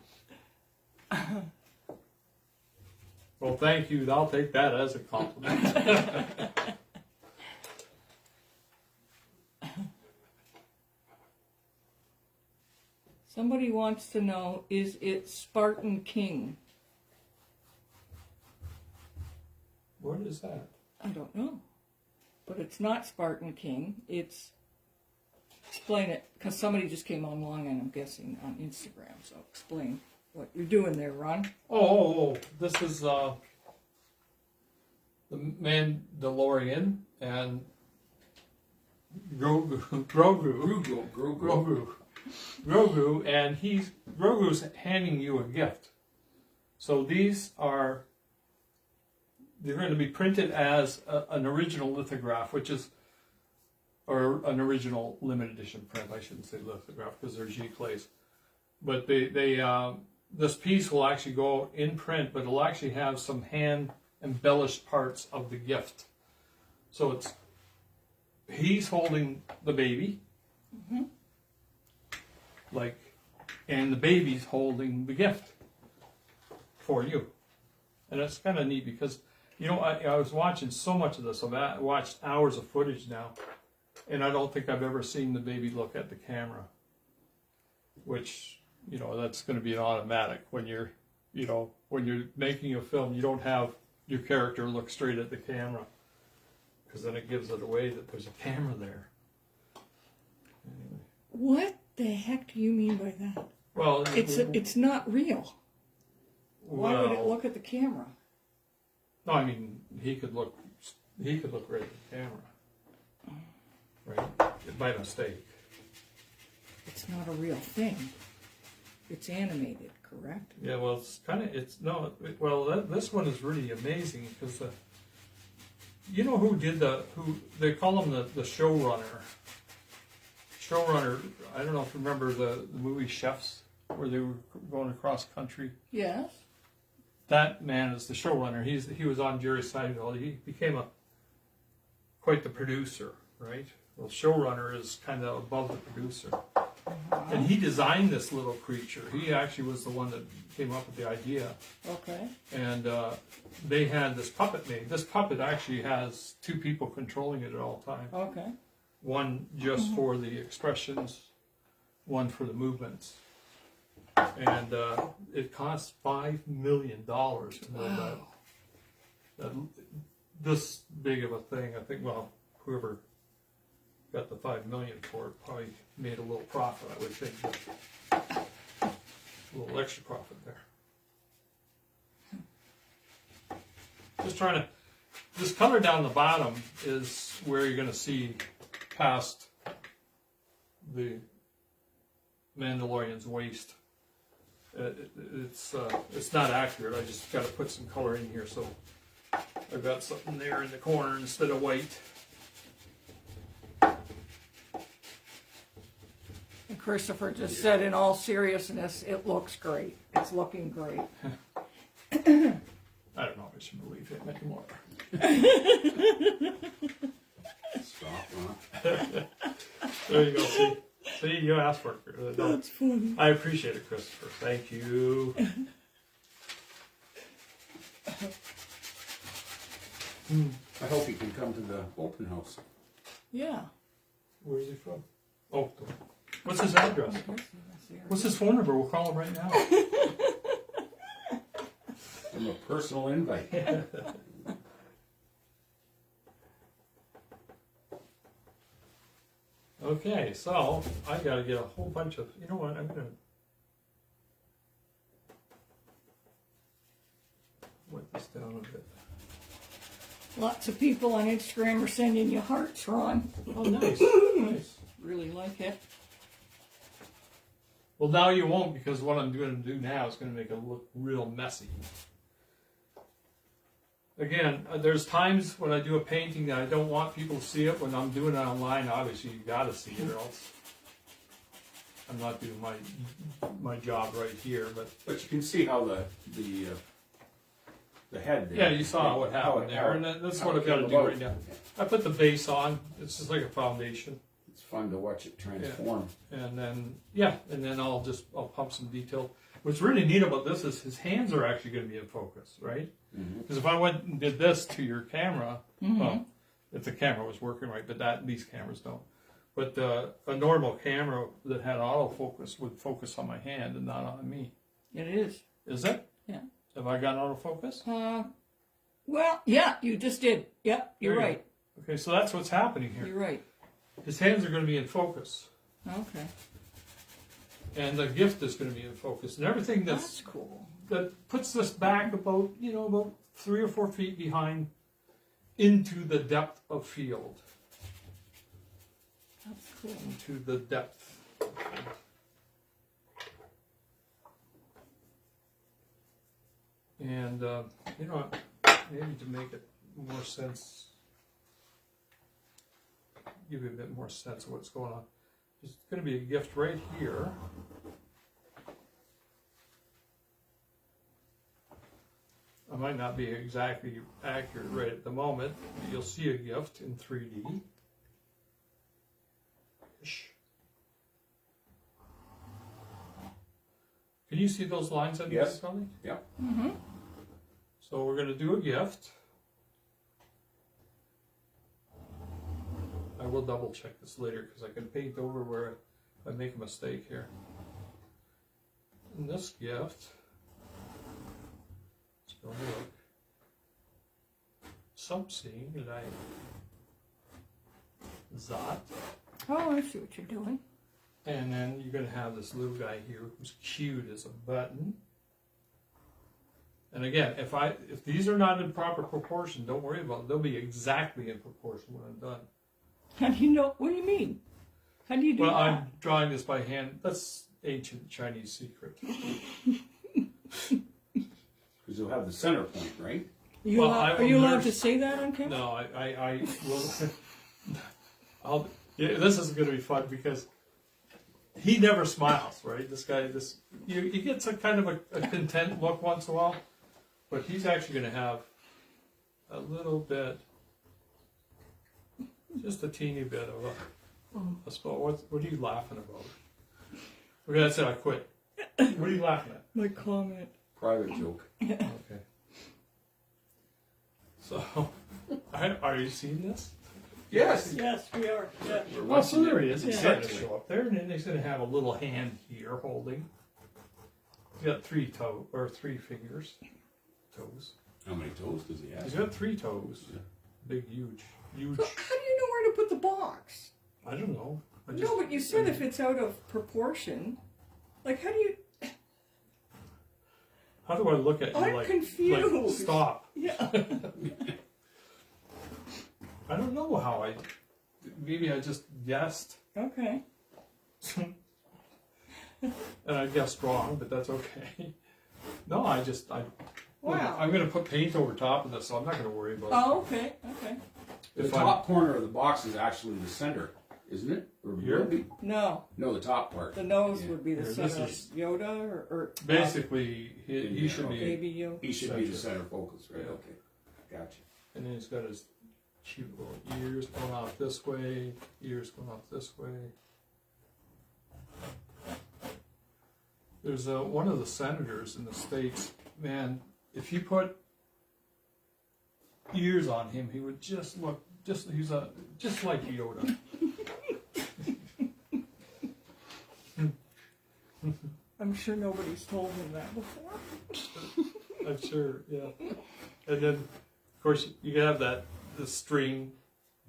Well, thank you. I'll take that as a compliment. Somebody wants to know, is it Spartan King? What is that? I don't know. But it's not Spartan King. It's... Explain it, because somebody just came online, and I'm guessing on Instagram. So explain what you're doing there, Ron. Oh, this is the Mandalorian and Grogu, and Grogu's handing you a gift. So they're going to be printed as an original lithograph, or an original limited edition print. I shouldn't say lithograph because they're giclées. But this piece will actually go in print, but it'll actually have some hand embellished parts of the gift. So he's holding the baby, and the baby's holding the gift for you. And it's kind of neat because, I was watching so much of this. I've watched hours of footage now, and I don't think I've ever seen the baby look at the camera, which, that's going to be an automatic when you're making a film. You don't have your character look straight at the camera because then it gives it away that there's a camera there. Anyway. What the heck do you mean by that? Well, It's not real. Why would it well, look at the camera? No, I mean he could look right at the camera, right? By mistake. It's not a real thing. It's animated, correct? Yeah, well, this one is really amazing because you know who they call him the showrunner. Showrunner, I don't know if you remember the movie Chefs, where they were going across country. Yes. That man is the showrunner. He was on Jerry Seinfeld. He became quite the producer, right? Well, showrunner is kind of above the producer. And he designed this little creature. He actually was the one that came up with the idea. Okay. And they had this puppet made. This puppet actually has two people controlling it at all times. Okay. One just for the expressions, one for the movements. And it cost $5 million to build that this big of a thing. I think, well, whoever got the $5 million for it probably made a little profit, I would think. A little extra profit there. Just trying to, this color down the bottom is where you're going to see past the Mandalorian's waist. It's not accurate. I just got to put some color in here, so I've got something there in the corner instead of white. And Christopher just said, in all seriousness, it looks great. It's looking great. I don't know if I should believe him anymore. Stop, Ron. There you go. See, you asked for it. That's funny. I appreciate it, Christopher. Thank you. I hope he can come to the open house. Yeah. Where is he from? Oh, what's his address? What's his phone number? We'll call him right now. I'm a personal invite. Okay, so I got to get a whole bunch of. You know what? I'm gonna wet this down a bit. Lots of people on Instagram are sending you hearts, Ron. Oh, nice, nice. Really like it. Well, now you won't, because what I'm going to do now is going to make it look real messy. Again, there's times when I do a painting that I don't want people to see it. When I'm doing it online, obviously you got to see it, or else I'm not doing my job right here. But you can see how the head there. yeah, you saw what happened there, and that's what I've got to do right now. I put the base on. It's just like a foundation. It's fun to watch it transform. Yeah. And then I'll pump some detail. What's really neat about this is his hands are actually going to be in focus, right? Because if I went and did this to your camera, well, if the camera was working right, but these cameras don't. But a normal camera that had autofocus would focus on my hand and not on me. It is. Is it? Yeah. Have I got autofocus? Well, yeah, you just did. Yep, you're right. Okay, so that's what's happening here. You're right. His hands are going to be in focus. Okay. And the gift is going to be in focus. And everything That's cool. that puts this back about 3 or 4 feet behind into the depth of field. That's cool. Into the depth. And, maybe to make it more sense, give you a bit more sense of what's going on. There's going to be a gift right here. I might not be exactly accurate right at the moment, but you'll see a gift in 3D. Can you see those lines on Yes. the building? Yeah. Mm-hmm. So we're going to do a gift. I will double check this later because I can paint over where I make a mistake here. And this gift is going to look something like Zot. Oh, I see what you're doing. And then you're going to have this little guy here who's cute as a button. And again, if these are not in proper proportion, don't worry about it. They'll be exactly in proportion when I'm done. How do you know? What do you mean? How do you do Well, that? I'm drawing this by hand. That's ancient Chinese secret. Because you'll have the center point, right? Are you allowed to say that on camera? No, I will. This is going to be fun because he never smiles, right? This guy, he gets a kind of a content look once in a while, but he's actually going to have a little bit, just a teeny bit of a spot. What are you laughing about? Okay, that's it. I quit. What are you laughing at? My comment. Private joke. Okay. So, are you seeing this? Yes. Yes, we are. Yeah. Oh, so there he is. He's Yeah. starting to show up there, and then he's going to have a little hand here holding. He's got 3 fingers, toes. How many toes does he have? He's got 3 toes. Yeah. Big, huge. How do you know where to put the box? I don't know. No, but you said if it's out of proportion. Like, how do you... How do I look at you? I'm confused. Like, stop. Yeah. I don't know how maybe I just guessed. Okay. And I guessed wrong, but that's okay. No, Wow. I'm going to put paint over top of this, so I'm not going to worry about it. Oh, okay. Okay. The top corner of the box is actually the center, isn't it? Or Here? will be? No, No, the top part. the nose would be the Here, center. this is- Yoda or Basically, he should be. baby Yoda. He should be the center focus, right? Yeah. Okay. Gotcha. And then he's got his cute little ears going off this way, ears going off this way. There's one of the senators in the States, man, if you put ears on him, he would just look, just like Yoda. I'm sure nobody's told him that before. I'm sure, yeah. And then, of course, you can have the string,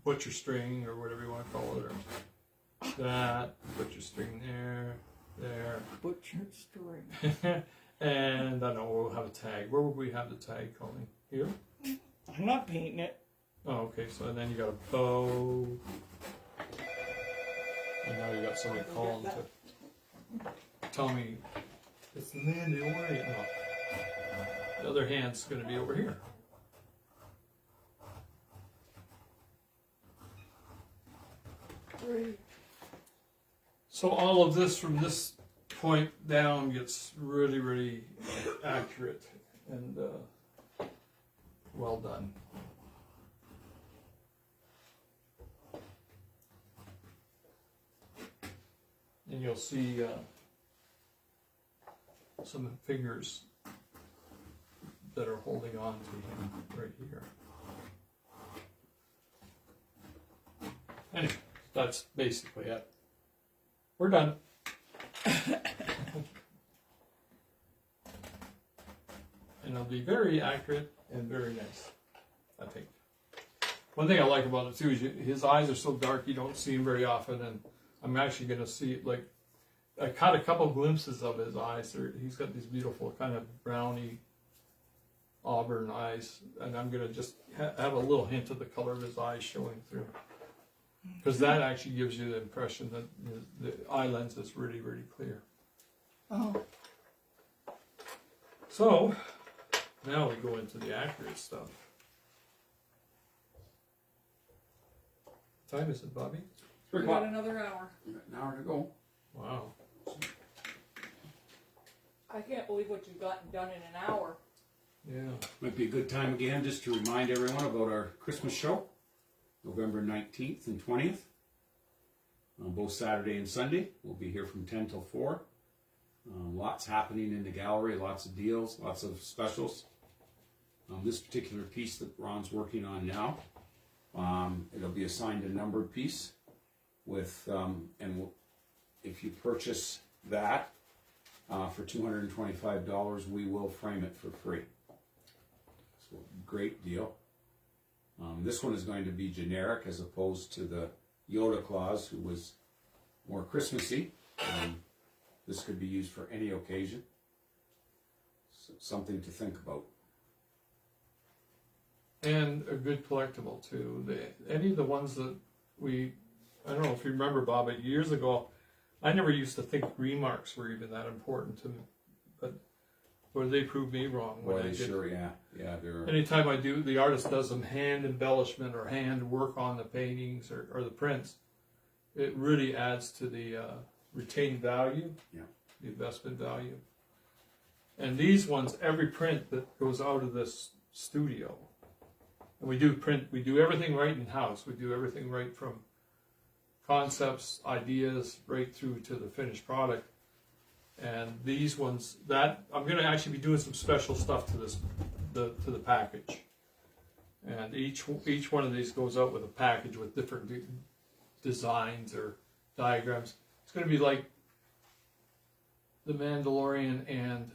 butcher string, or whatever you want to call it, or that, butcher string there. Butcher string. And I know we'll have a tag. Where would we have the tag, Colleen? Here? I'm not painting it. Oh, okay, so then you got a bow. And now you got somebody calling to tell me it's the Mandy away. No. The other hand's going to be over here. Great. So all of this from this point down gets really, really accurate and well done. And you'll see some fingers that are holding on to him right here. Anyway, that's basically it. We're done. And it'll be very accurate and very nice, I think. One thing I like about it too is his eyes are so dark you don't see him very often, and I'm actually going to see, like, I caught a couple glimpses of his eyes. He's got these beautiful kind of browny auburn eyes, and I'm going to just have a little hint of the color of his eyes showing through. Because that actually gives you the impression that the eye lens is really, really clear. Oh. So, now we go into the accurate stuff. What time is it, Bobby? We got another hour. We got an hour to go. Wow. I can't believe what you've gotten done in an hour. Yeah. Might be a good time again just to remind everyone about our Christmas show, November 19th and 20th, on both Saturday and Sunday. We'll be here from 10 till 4. Lots happening in the gallery, lots of deals, lots of specials. This particular piece that Ron's working on now, it'll be assigned a numbered piece with, if you purchase that for $225, we will frame it for free. So great deal. This one is going to be generic as opposed to the Yoda Claus, who was more Christmassy. This could be used for any occasion. So something to think about. And a good collectible too. Any of the ones that I don't know if you remember, Bob, but years ago, I never used to think remarks were even that important to me. But boy, they proved me wrong. Sure, yeah. They're... Anytime the artist does some hand embellishment or hand work on the paintings or the prints, it really adds to the retained value, the investment value. And these ones, every print that goes out of this studio, and we do everything right in house. We do everything right from concepts, ideas, right through to the finished product. And these ones, that I'm going to actually be doing some special stuff to the package. And each one of these goes out with a package with different designs or diagrams. It's going to be like the Mandalorian and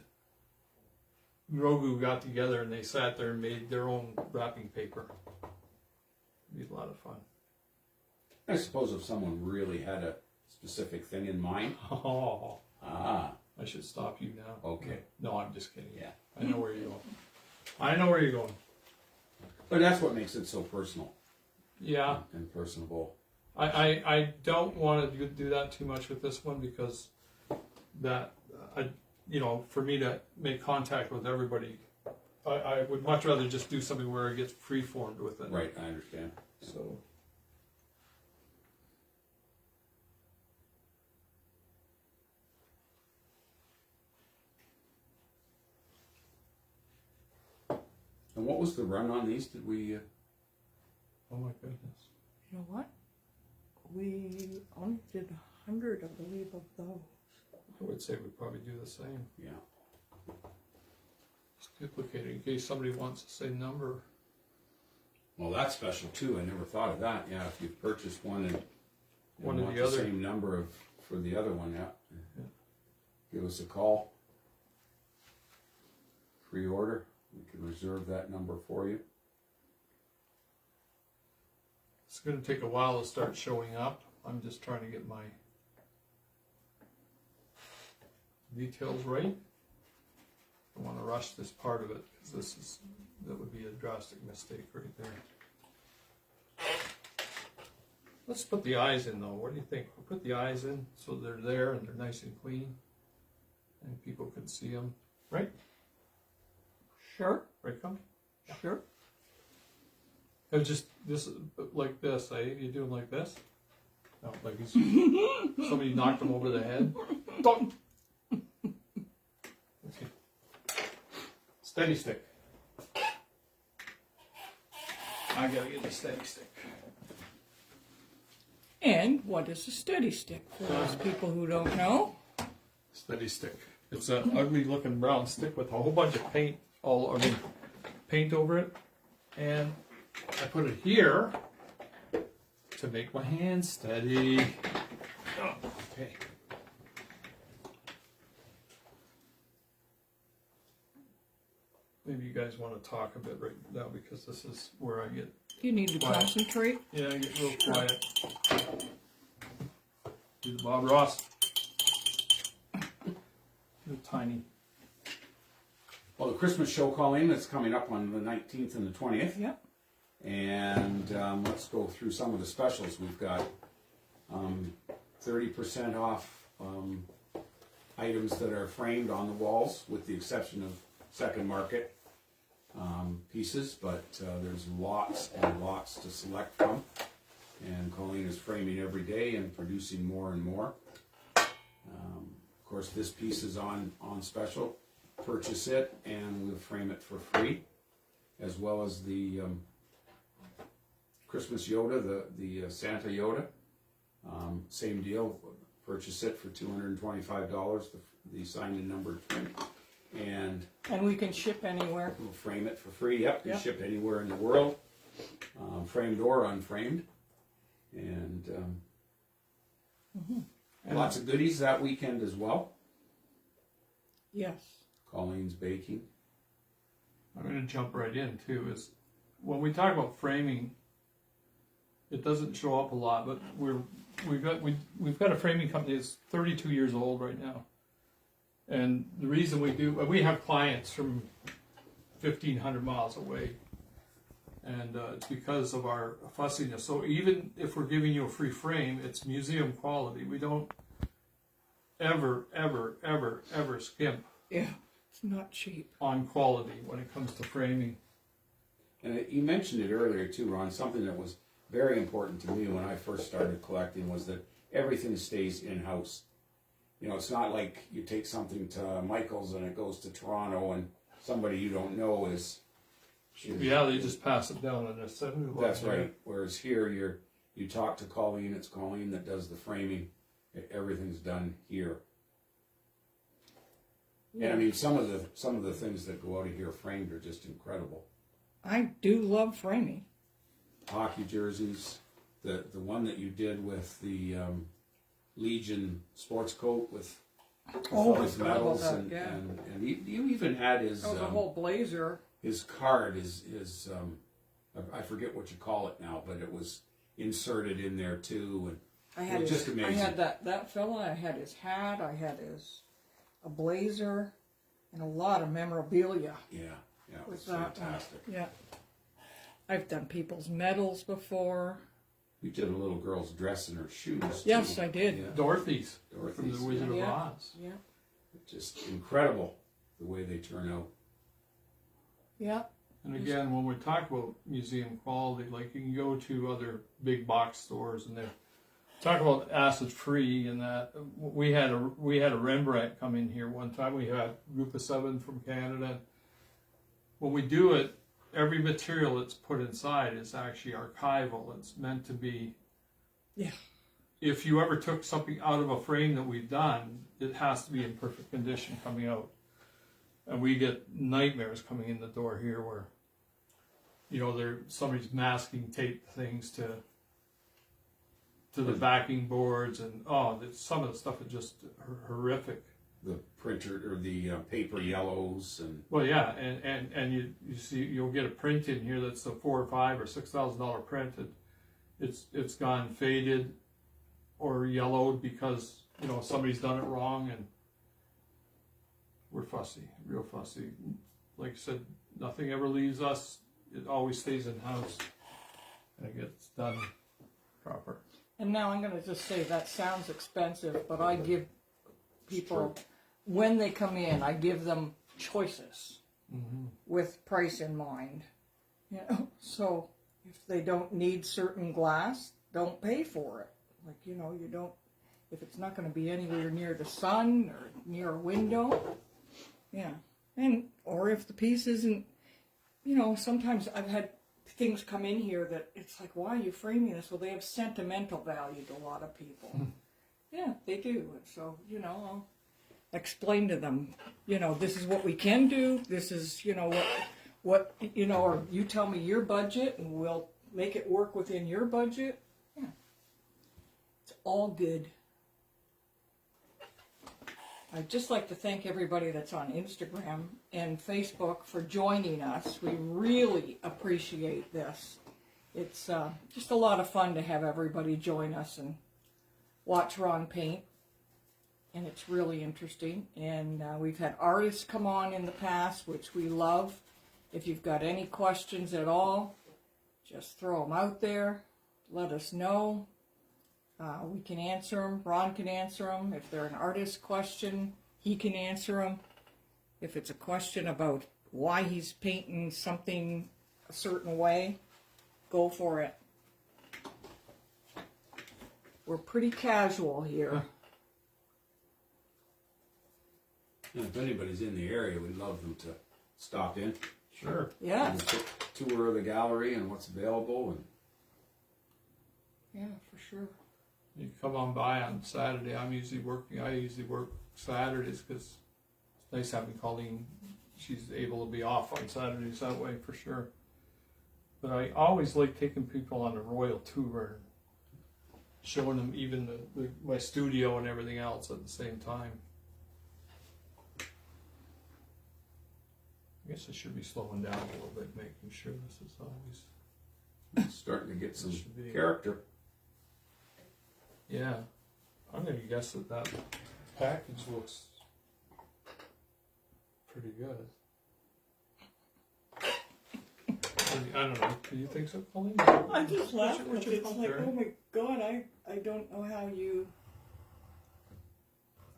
Grogu got together and they sat there and made their own wrapping paper. It'd be a lot of fun. I suppose if someone really had a specific thing in mind. Oh. Ah. I should stop you now. Okay. No, I'm just kidding. Yeah. I know where you're going. I know where you're going. But that's what makes it so personal. Yeah. And personable. I don't want to do that too much with this one because that, for me to make contact with everybody, I would much rather just do something where it gets free-formed with it. Right, I understand. So. And what was the run on these? Did we... Oh my goodness. You know what? We only did 100, I believe, of those. I would say we'd probably do the same. Yeah. Just duplicate it in case somebody wants the same number. Well, that's special too. I never thought of that. Yeah, if you've purchased one and One of want the other. same number for the other one, yeah. Give us a call. Free order. We can reserve that number for you. It's going to take a while to start showing up. I'm just trying to get my details right. I don't want to rush this part of it because that would be a drastic mistake right there. Let's put the eyes in though. What do you think? We'll put the eyes in so they're there and they're nice and clean and people can see them. Right? Sure. Right, come? Sure. It was just this, like this, eh? You doing like this? No, like he's somebody knocked him over the head. Don't. Okay. Steady stick. I gotta get the steady stick. And what is a steady stick for those people who don't know? Steady stick. It's an ugly looking brown stick with a whole bunch of paint paint over it. And I put it here to make my hand steady. Oh, okay. Maybe you guys want to talk a bit right now because this is where I get You need to quiet. concentrate. Yeah, I get real quiet. Do the Bob Ross. They're tiny. Well, the Christmas show, Colleen, that's coming up on the 19th and the 20th. Yep. And let's go through some of the specials. We've got 30% off items that are framed on the walls, with the exception of second market pieces, but there's lots and lots to select from. And Colleen is framing every day and producing more and more. Of course, this piece is on special. Purchase it and we'll frame it for free, as well as the Christmas Yoda, the Santa Yoda. Same deal. Purchase it for $225, the signed and numbered print. And we can ship anywhere. we'll frame it for free. Yep, you Yep. ship anywhere in the world, framed or unframed. And lots of goodies that weekend as well. Yes. Colleen's baking. I'm going to jump right in too. Is when we talk about framing, it doesn't show up a lot, but we've got a framing company that's 32 years old right now. And the reason we have clients from 1,500 miles away, and it's because of our fussiness. So even if we're giving you a free frame, it's museum quality. We don't ever skimp. Yeah, it's not cheap. On quality when it comes to framing. And you mentioned it earlier too, Ron. Something that was very important to me when I first started collecting was that everything stays in-house. You know, it's not like you take something to Michael's and it goes to Toronto and somebody you don't know is yeah, they just pass it down and assembly. That's right. Whereas here, you talk to Colleen. It's Colleen that does the framing. Everything's done here. Yeah. And I mean, some of the things that go out of here framed are just incredible. I do love framing. Hockey jerseys, the one that you did with the Legion sports coat with all his medals, and you even had his the whole blazer. His card is I forget what you call it now, but it was inserted in there too, and it was just amazing. I had that fella. I had his hat. I had a blazer, and a lot of memorabilia. Yeah, it was fantastic. Yeah, I've done people's medals before. You did a little girl's dress and her shoes. Yes, too. I did. Yeah. Dorothy's from the Wizard of Oz. Yeah. Just incredible the way they turn out. Yeah. And again, when we talk about museum quality, like you can go to other big box stores and they talk about acid free and that. We had a Rembrandt come in here one time. We had a group of 7 from Canada. When we do it, every material that's put inside is actually archival. It's meant to be. Yeah. If you ever took something out of a frame that we've done, it has to be in perfect condition coming out. And we get nightmares coming in the door here where, you know, somebody's masking tape things to the backing boards, and some of the stuff is just horrific. The printer or the paper yellows and. Well, yeah, and you see you'll get a print in here that's a $4,000 or $5,000 or $6,000 print. It's gone faded or yellowed because somebody's done it wrong, and we're fussy, real fussy. Like I said, nothing ever leaves us. It always stays in house, and it gets done proper. And now I'm going to just say that sounds expensive, but I give people, when they come in, I give them choices with price in mind. So if they don't need certain glass, don't pay for it. Like, you don't, if it's not going to be anywhere near the sun or near a window, or if the piece isn't, sometimes I've had things come in here that it's like, why are you framing this? Well, they have sentimental value to a lot of people. Yeah, they do. And so, I'll explain to them, this is what we can do. This is, what or you tell me your budget and we'll make it work within your budget. Yeah. It's all good. I'd just like to thank everybody that's on Instagram and Facebook for joining us. We really appreciate this. It's just a lot of fun to have everybody join us and watch Ron paint. And it's really interesting. And we've had artists come on in the past, which we love. If you've got any questions at all, just throw them out there. Let us know. We can answer them. Ron can answer them. If they're an artist question, he can answer them. If it's a question about why he's painting something a certain way, go for it. We're pretty casual here. And if anybody's in the area, we'd love them to stop in. Sure. Yeah. And tour of the gallery and what's available. And yeah, for sure. You come on by on Saturday. I'm usually working. I usually work Saturdays because it's nice having Colleen. She's able to be off on Saturdays that way for sure. But I always like taking people on a royal tour and showing them even my studio and everything else at the same time. I guess I should be slowing down a little bit, making sure this is always It's starting to get some character. Yeah, I'm gonna guess that package looks pretty good. I don't know. Do you think so, Colleen? I just laugh. What's your It's thought like, there? oh my God, I don't know how you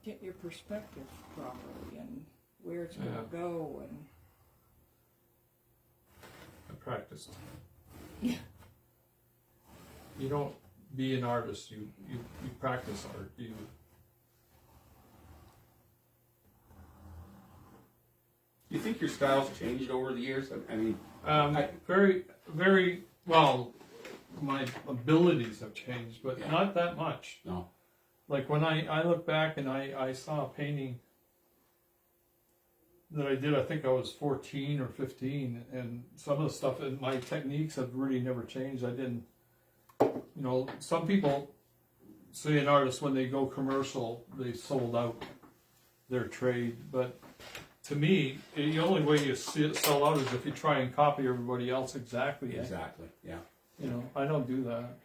get your perspective properly and where it's going to go. And I practiced. yeah, You don't be an artist. You practice art. Do you think your style's changed over the years? I mean, Very, very well. My abilities have changed, but Yeah. not that much. no. Like when I look back and I saw a painting that I did, I think I was 14 or 15, and some of the stuff and my techniques have really never changed. I didn't, some people say an artist when they go commercial, they sold out their trade, but to me, the only way you sell out is if you try and copy everybody else exactly. Exactly. Yeah. I don't do that.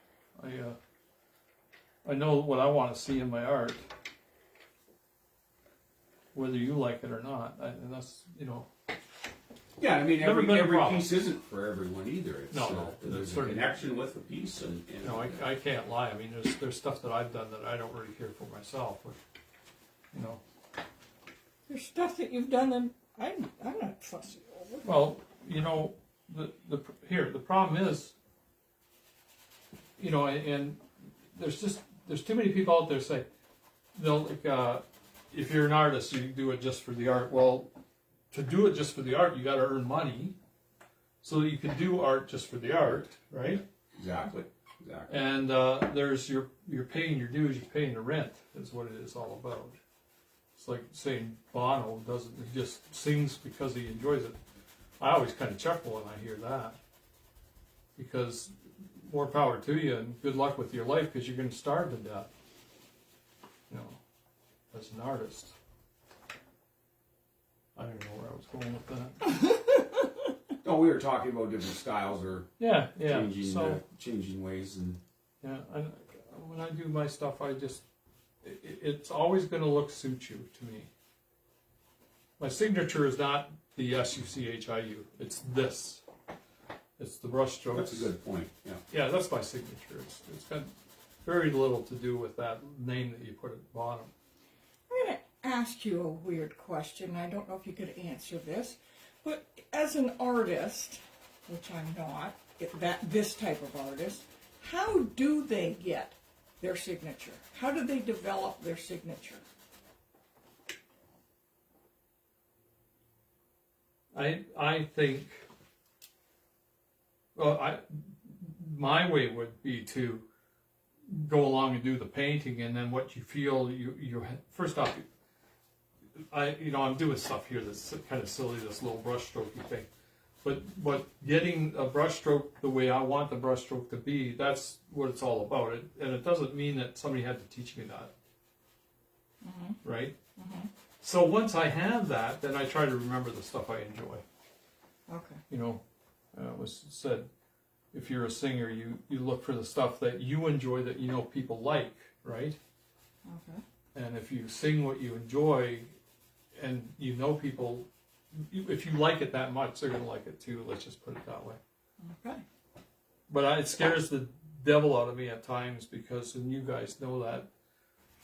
I know what I want to see in my art, whether you like it or not, and that's Yeah, I mean, Never every been a problem. piece isn't for everyone either. It's, No, there's a certainly. connection with the piece, and I can't lie. I mean, there's stuff that I've done that I don't really care for myself, but there's stuff that you've done that I'm not fussy over. well, the problem is, and there's too many people out there say they'll if you're an artist, you do it just for the art. Well, to do it just for the art, you got to earn money, so that you can do art just for the art, right? exactly. And there's you're paying your dues, you're paying the rent, is what it is all about. It's like saying Bono he just sings because he enjoys it. I always kind of chuckle when I hear that, because more power to you and good luck with your life, because you're going to starve to death. As an artist. I don't know where I was going with that. No, we were talking about different styles or Yeah. changing So changing ways, and when I do my stuff, it's always going to look Suchiu to me. My signature is not the Suchiu. It's this. It's the brush strokes. that's a good point. Yeah. Yeah, that's my signature. It's got very little to do with that name that you put at the bottom. I'm going to ask you a weird question. I don't know if you could answer this, but as an artist, which I'm not, this type of artist, how do they get their signature? How do they develop their signature? I think. Well, my way would be to go along and do the painting, and then what you feel you first off, I'm doing stuff here that's kind of silly, this little brush strokey thing, but getting a brush stroke the way I want the brush stroke to be, that's what it's all about. And it doesn't mean that somebody had to teach me that, right? Mm-hmm. So once I have that, then I try to remember the stuff I enjoy. Okay. It was said, if you're a singer, you look for the stuff that you enjoy that people like, right? Okay. And if you sing what you enjoy, and people, if you like it that much, they're going to like it too. Let's just put it that way. Okay. But it scares the devil out of me at times, because, and you guys know that,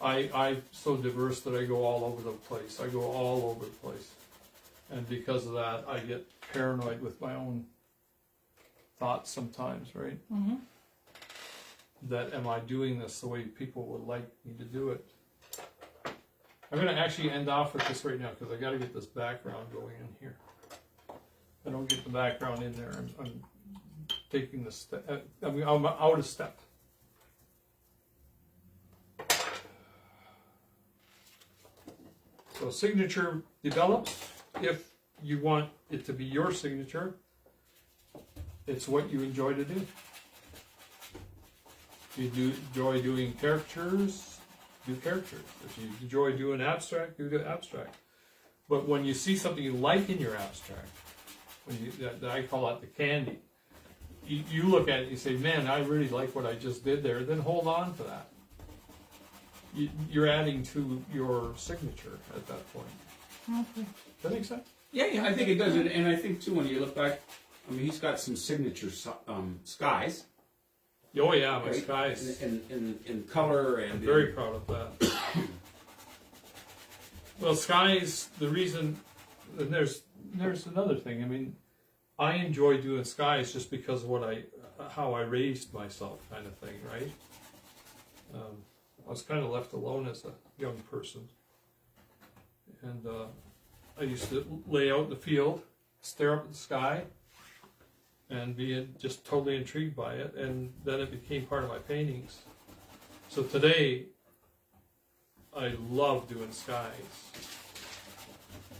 I'm so diverse that I go all over the place. I go all over the place. And because of that, I get paranoid with my own thoughts sometimes, right? Mm-hmm. That am I doing this the way people would like me to do it? I'm going to actually end off with this right now, because I got to get this background going in here. If I don't get the background in there, I'm taking the step. I'm out of step. So signature develops. If you want it to be your signature, it's what you enjoy to do. If you enjoy doing caricatures, do caricatures. If you enjoy doing abstract, do the abstract. But when you see something you like in your abstract, that I call it the candy, you look at it, you say, man, I really like what I just did there. Then hold on to that. You're adding to your signature at that point. Okay. Does that make sense? Yeah. I think it does, and I think too when you look back, I mean, he's got some signature skies. Oh yeah, my Right? skies. In color and I'm very proud of that. Well, skies. The reason, and there's another thing. I mean, I enjoy doing skies just because of how I raised myself, kind of thing, right? I was kind of left alone as a young person, and I used to lay out in the field, stare up at the sky, and be just totally intrigued by it, and then it became part of my paintings. So today, I love doing skies.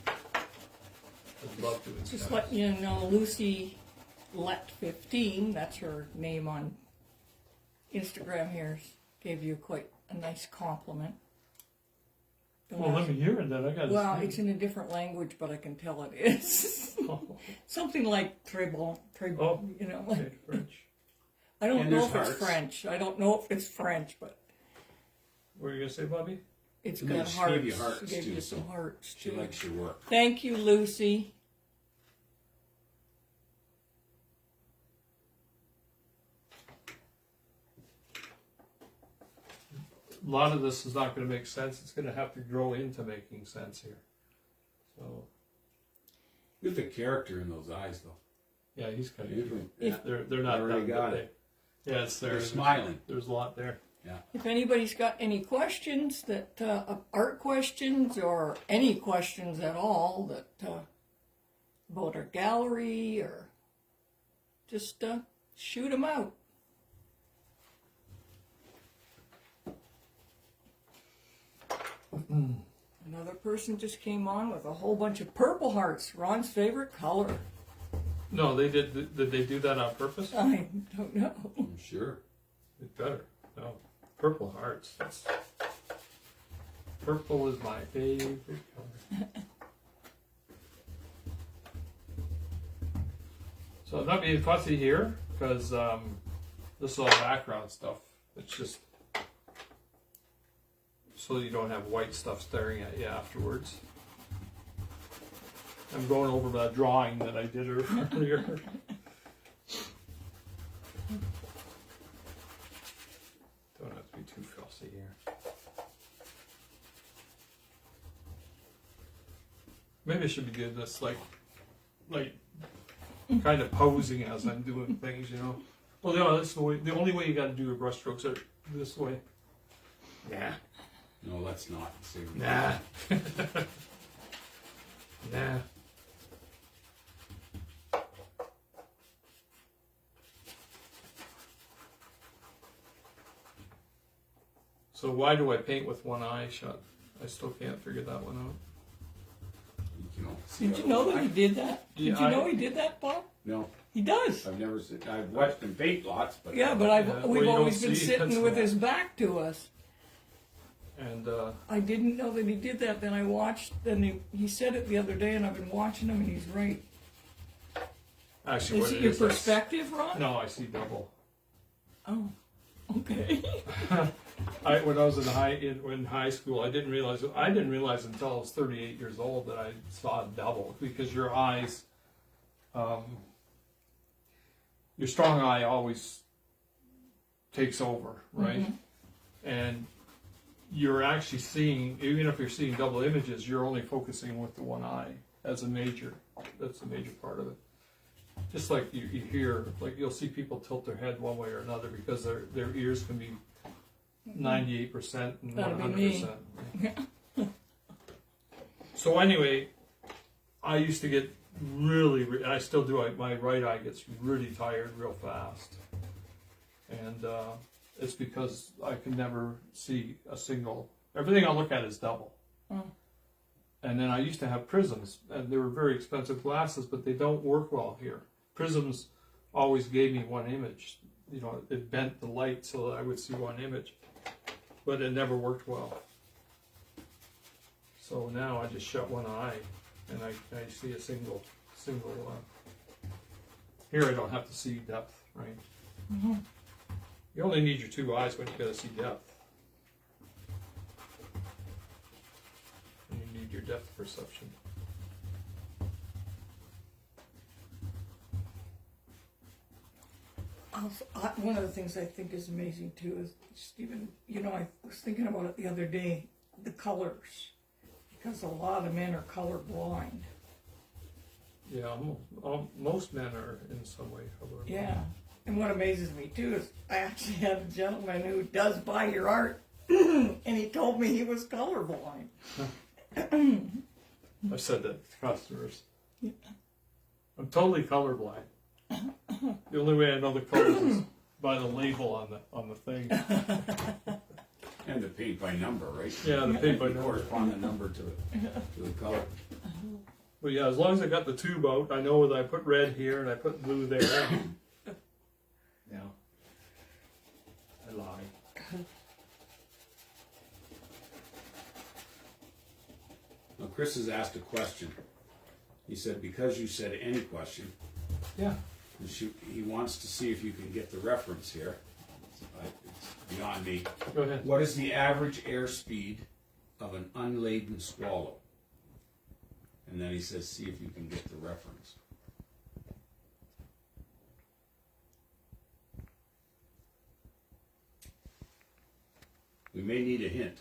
I love doing skies. Just letting you know, Lucy Let 15, that's her name on Instagram here, gave you quite a nice compliment. Well, let me hear it then. I got. Well, it's in a different language, but I can tell it is. Something like tribal, Oh, you know. okay, French. I don't And know there's if it's hearts. French. I don't know if it's French, but What were you gonna say, Bobby? it's And got then she hearts. gave you hearts, She gave too, you so some hearts she too. likes your work. Thank you, Lucy. A lot of this is not going to make sense. It's going to have to grow into making sense here. So, Look at the character in those eyes, though. yeah, he's kind of. Yeah. They're not Already that got but it. yeah, it's there. They're smiling. There's a lot there. Yeah. If anybody's got any questions that art questions or any questions at all that about our gallery or just shoot them out. Another person just came on with a whole bunch of purple hearts, Ron's favorite color. No, they did. Did they do that on purpose? I don't know. I'm sure. It better. No, purple hearts. Purple is my favorite color. So I'm not being fussy here because this is all background stuff. It's just so you don't have white stuff staring at you afterwards. I'm going over that drawing that I did earlier. Don't have to be too fussy here. Maybe I should be doing this like kind of posing as I'm doing things, you know. Well, no, that's the way. The only way you got to do your brush strokes are this way. Yeah. No, that's not. See, Nah. Nah. So why do I paint with one eye shut? I still can't figure that one out. You know, see Did you know that he did that? Yeah, Did you know he did that, Bob? No, He does. I've never seen. I've watched him paint lots, but Yeah, but Yeah, well, we've you don't always been see, sitting that's with why. his back to us. And I didn't know that he did that. Then I watched, then he said it the other day, and I've been watching him, and he's right. actually, Is what it it your is, that's- perspective, Ron? No, I see double. Oh, okay. When I was in high school, I didn't realize until I was 38 years old that I saw double because your eyes, your strong eye always takes over, right? Mhm. And you're actually seeing, even if you're seeing double images, you're only focusing with the one eye as a major. That's a major part of it. Just like you hear, like you'll see people tilt their head one way or another because their ears can be 98% and That'd be me. 100%. So anyway, I used to get really, and I still do. My right eye gets really tired real fast, and it's because I can never see a single. Everything I look at is double. Oh. And then I used to have prisms, and they were very expensive glasses, but they don't work well here. Prisms always gave me one image. You know, it bent the light so that I would see one image, but it never worked well. So now I just shut one eye, and I see a single. Here I don't have to see depth right? You only need your two eyes when you gotta see depth. And you need your depth perception. Also, one of the things I think is amazing too is just even, I was thinking about it the other day, the colors. Because a lot of men are colorblind. Yeah, most men are in some way colorblind. Yeah. And what amazes me too is I actually had a gentleman who does buy your art, and he told me he was colorblind. I've said that to customers. Yeah. I'm totally colorblind. The only way I know the colors is by the label on the thing. And the paint by number, right? Yeah, the paint by You number. correspond the number to the color. But yeah, as long as I got the tube out, I know that I put red here and I put blue there. Yeah. I lie. Now, Chris has asked a question. He said, because you said any question, Yeah. he wants to see if you can get the reference here. It's beyond me. Go ahead. What is the average airspeed of an unladen swallow? And then he says, see if you can get the reference. We may need a hint.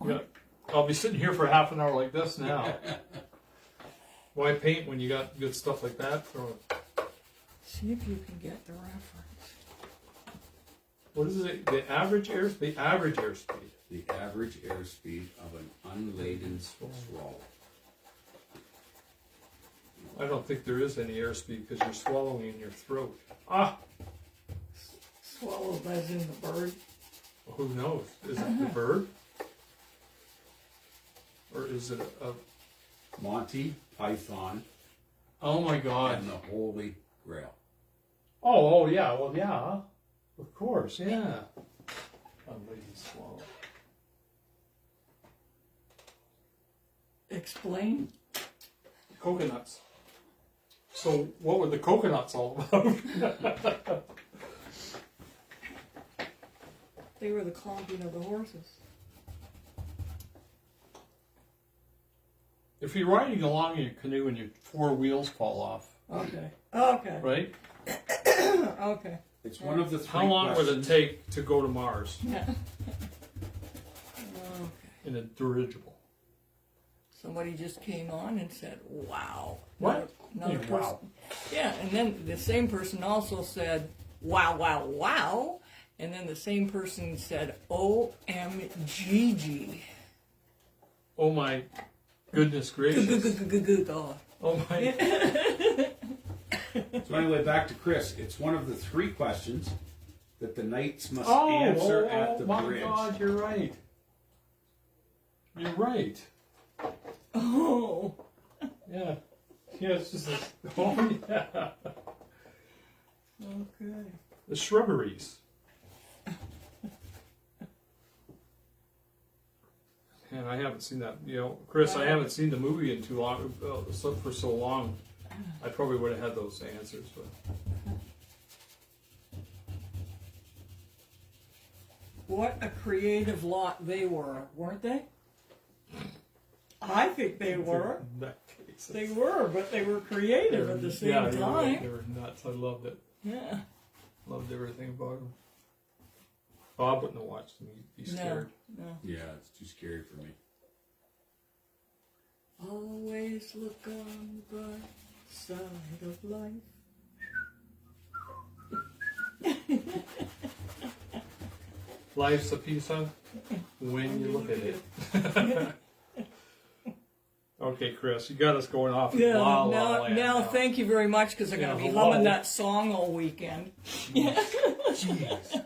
Yeah. I'll be sitting here for half an hour like this now. Why paint when you got good stuff like that? See if you can get the reference. What is it? The average airspeed? The average airspeed. The average airspeed of an unladen swallow. I don't think there is any airspeed because you're swallowing in your throat. Ah! Swallow as in the bird. Who knows? Is it the bird? Or is it a... Monty Python Oh my God. and the Holy Grail. Oh, yeah. Well, yeah. Of course, yeah. Unladen swallow. Explain. Coconuts. So, what were the coconuts all about? They were the clomping of the horses. If you're riding along in your canoe and your four wheels fall off, Okay. Okay. right? Okay. It's one of the three How long would it questions. take to go to Mars Yeah. Okay. in a dirigible? Somebody just came on and said, wow. What? Another Yeah, person. wow. Yeah, and then the same person also said, wow, wow, wow. And then the same person said, OMGG. Oh my goodness gracious. Oh. Oh my. So anyway, back to Chris. It's one of the three questions that the knights must answer at the my bridge. God, you're right. You're right. Oh. Yeah. Yeah, it's just a, oh yeah. Okay. The shrubberies. And I haven't seen that. Chris, I haven't seen the movie in too long, for so long. I probably would have had those answers, but. What a creative lot they were, weren't they? I think they were. Nutcases. They were, but they were creative at the same you're time. right. They were nuts. I loved it. Yeah. Loved everything about them. Bob wouldn't have watched them. He'd be scared. No. Yeah, it's too scary for me. Always look on the bright side of life. Life's a piece of when you look at it. Okay, Chris, you got us going off. Yeah, La La now, Land now, thank you very much because I'm going to be hello. humming that song all weekend. Jeez.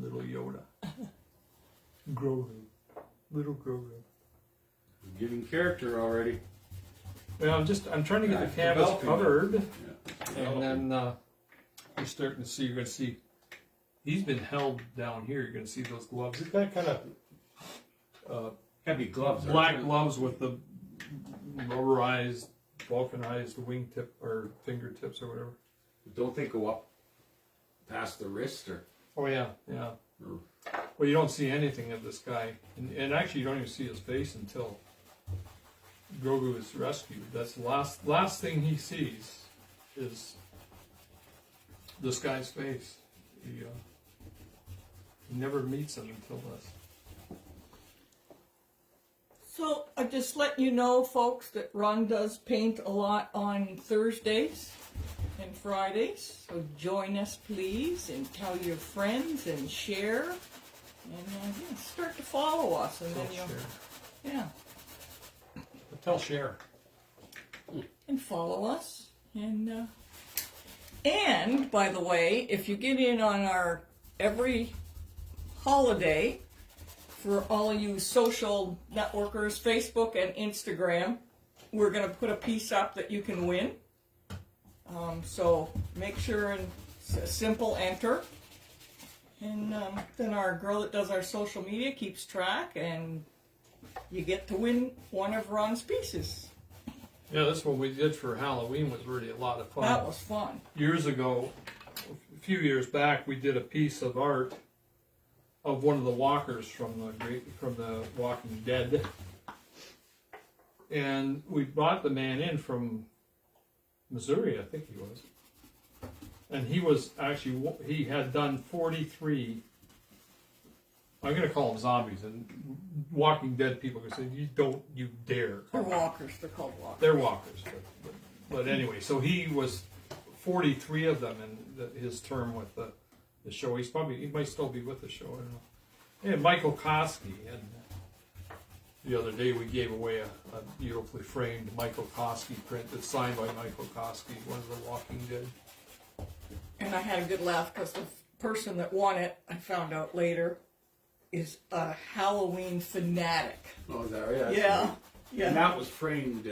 Little Yoda. Grogu. Little Grogu. I'm giving character already. Well, I'm trying to get the Yeah, canvas developing. covered. Yeah. And then you're starting to see, you're going to see, he's been held down here. You're going to see those gloves. He's got kind of Heavy gloves. black aren't they? gloves with the rubberized, vulcanized wingtip or fingertips or whatever. Don't they go up past the wrist or? Oh yeah. Well, you don't see anything of this guy, and actually you don't even see his face until Grogu is rescued. That's the last thing he sees is this guy's face. He never meets him until this. So I just let you know, folks, that Ron does paint a lot on Thursdays and Fridays. So join us, please, and tell your friends and share, and start to follow us, and then you'll, Tell Cher. and follow us, and by the way, if you get in on our every holiday, for all of you social networkers, Facebook and Instagram, we're going to put a piece up that you can win. So make sure and simple enter. And then our girl that does our social media keeps track, and you get to win one of Ron's pieces. Yeah, this one we did for Halloween was really a lot of fun. That was fun. Years ago, a few years back, we did a piece of art of one of the walkers from the Walking Dead, and we brought the man in from Missouri, I think he was, and he had done 43. I'm going to call them zombies, and Walking Dead people are going to say, you dare. They're walkers. They're called walkers. They're walkers. But anyway, so he was 43 of them in his term with the show. He might still be with the show. I don't know. And Michael Koski, and the other day we gave away a beautifully framed Michael Koski print that's signed by Michael Koski, one of the Walking Dead. And I had a good laugh because the person that won it, I found out later, is a Halloween fanatic. Oh, is that right? Yeah. Yeah. And that was framed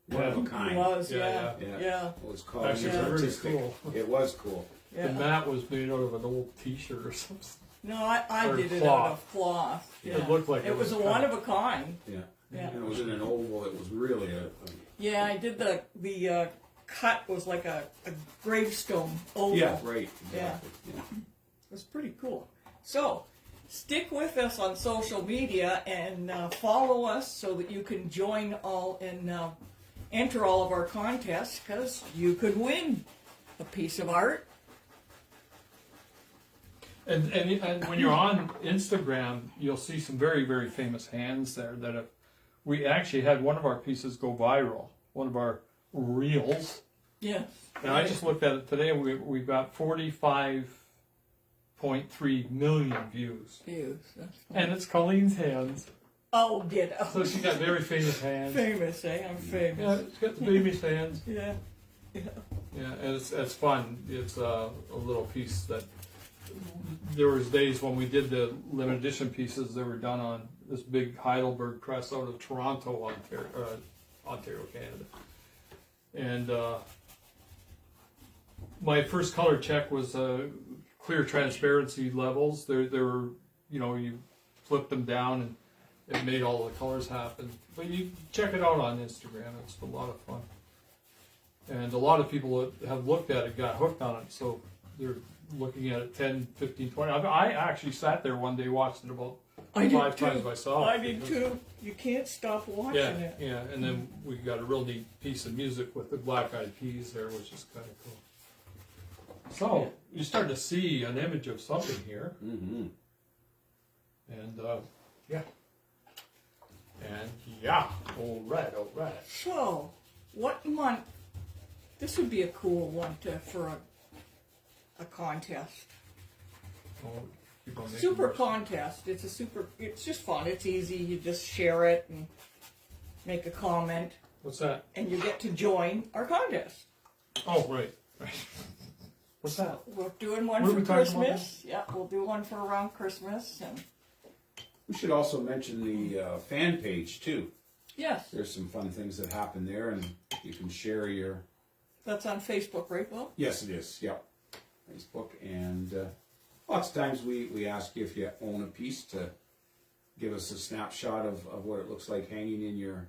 one of a kind. It was, Yeah. It was called Actually, it's really artistic. cool. It was cool. Yeah. The mat was made out of an old T-shirt or something. No, I Or did it cloth. out of cloth. It Yeah. looked like it was a kinda- one of a kind. Yeah. Yeah. And it was in an oval. It was really Yeah, I did the cut was like a gravestone oval. yeah, right. Exactly. Yeah. It was pretty cool. So, stick with us on social media and follow us so that you can join all and enter all of our contests, because you could win a piece of art. And when you're on Instagram, you'll see some very, very famous hands there that we actually had one of our pieces go viral, one of our reels. Yes. And I just looked at it today, and we've got 45.3 million views. That's And it's Colleen's hands. oh, get out. So she got very famous hands. Famous, eh? I'm famous. Yeah, it's got the baby's hands. Yeah. Yeah, and it's fun. It's a little piece that there was days when we did the limited edition pieces. They were done on this big Heidelberg press out of Toronto, Ontario, Canada. And my first color check was clear transparency levels. They were, you flipped them down and it made all the colors happen. But you check it out on Instagram. It's a lot of fun. And a lot of people that have looked at it got hooked on it. So they're looking at it 10, 15, 20. I actually sat there one day, watched it about I did 5 too. times myself. I did too. You can't stop watching it. Yeah, and then we got a real neat piece of music with the Black Eyed Peas there, which is kind of cool. So you're starting to see an image of something here, Mm-hmm. and all right. So, what month? This would be a cool one for a contest. Oh, keep on making Super more. contest. It's just fun. It's easy. You just share it and make a comment, What's that? and you get to join our contest. Oh, right. What's that? We're doing one What are for we talking about Christmas. Yeah, we'll do one for around Christmas. And We should also mention the fan page too. yes, There's some fun things that happen there, and you can share your. that's on Facebook, right, Will? Yes, it is. Yep. Facebook, and lots of times we ask you if you own a piece to give us a snapshot of what it looks like hanging in your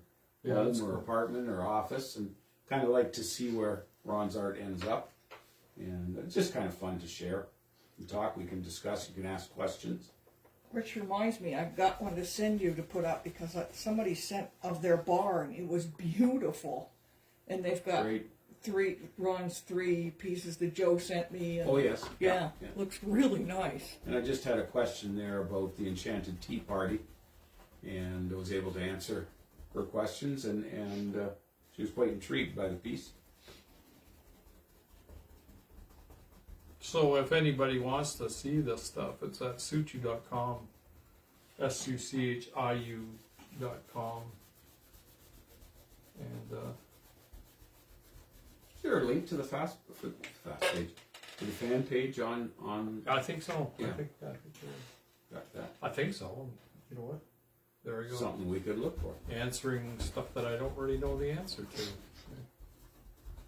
that's home or cool. apartment or office, and kind of like to see where Ron's art ends up. And it's just kind of fun to share and talk. We can discuss. You can ask questions. Which reminds me, I've got one to send you to put up because somebody sent of their barn. It was beautiful, and they've got Great. Ron's 3 pieces that Joe sent me. And Oh yes. yeah, looks really nice. And I just had a question there about the Enchanted Tea Party, and I was able to answer her questions, and she was quite intrigued by the piece. So if anybody wants to see this stuff, it's at suchiu.com, suchiu.com, and Is there a link to the fast page, to the fan page on? I think so. Yeah. I think there is. Got that. I think so. You know what? There we go. Something we could look for. Answering stuff that I don't really know the answer to.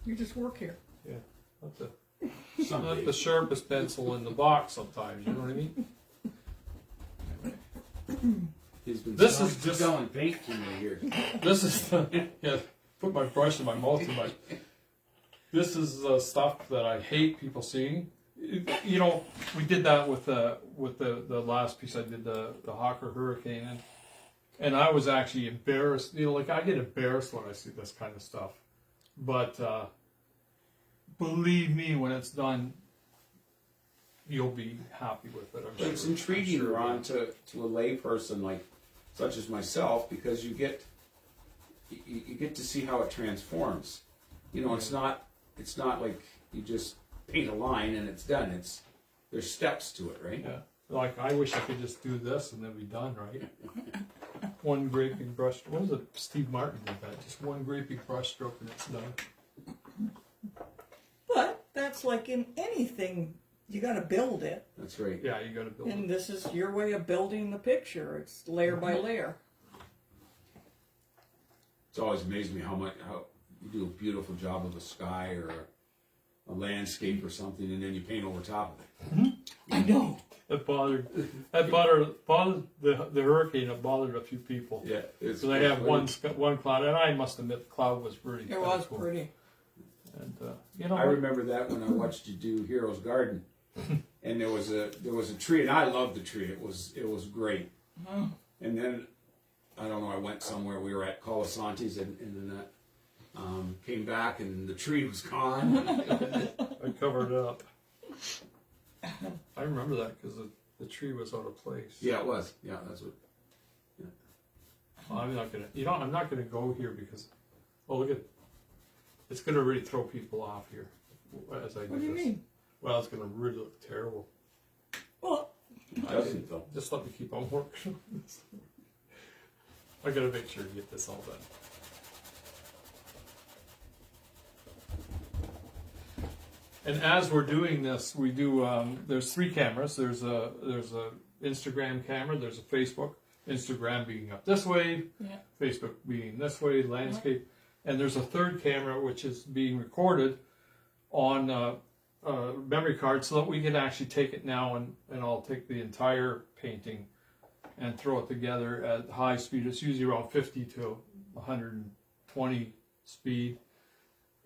You just work here. Yeah, not the Someday. sharpest pencil in the box sometimes. You know what I mean? He's been This selling, is just- selling paint for many years. This is put my brush in my mouth too much. This is stuff that I hate people seeing. You know, we did that with the last piece I did, the Hawker Hurricane, and I was actually embarrassed. You know, like I get embarrassed when I see this kind of stuff. But believe me, when it's done, you'll be happy with it. I'm sure. It's intriguing, I'm sure. Ron, to a lay person like such as myself, because you get to see how it transforms. You know, it's not like you just paint a line and it's done. There's steps to it, right? Yeah. Like I wish I could just do this and then be done, right? One great big brush. What was it? Steve Martin did that. Just one great big brush stroke and it's done. But that's like in anything, you got to build it. That's right. Yeah, you got to build And it. this is your way of building the picture. It's layer by layer. It's always amazed me how you do a beautiful job of a sky or a landscape or something, and then you paint over top of it. I know. That bothered the hurricane. It bothered a few people. Yeah, it's. So they have one cloud, and I must admit the cloud was pretty. It was cool. pretty. And you know, I remember that when I watched you do Heroes Garden, and there was a tree, and I loved the tree. It was great. And then I don't know. I went somewhere. We were at Colasanti's, and then came back, and the tree was gone. I covered it up. I remember that because the tree was out of place. Yeah, it was. Yeah, that's what. Well, I'm not gonna. You know, I'm not gonna go here because. Oh, look at. It's gonna really throw people off here as I do What do you this. mean? Well, it's gonna really look terrible. Well, It doesn't though. Just let me keep on working. I gotta make sure to get this all done. And as we're doing this, we do. There's 3 cameras. There's a Instagram camera. There's a Facebook. Instagram being up this way. yeah. Facebook being this way. Landscape. And there's a 3rd camera which is being recorded on memory card, so that we can actually take it now and I'll take the entire painting and throw it together at high speed. It's usually around 50 to 120 speed.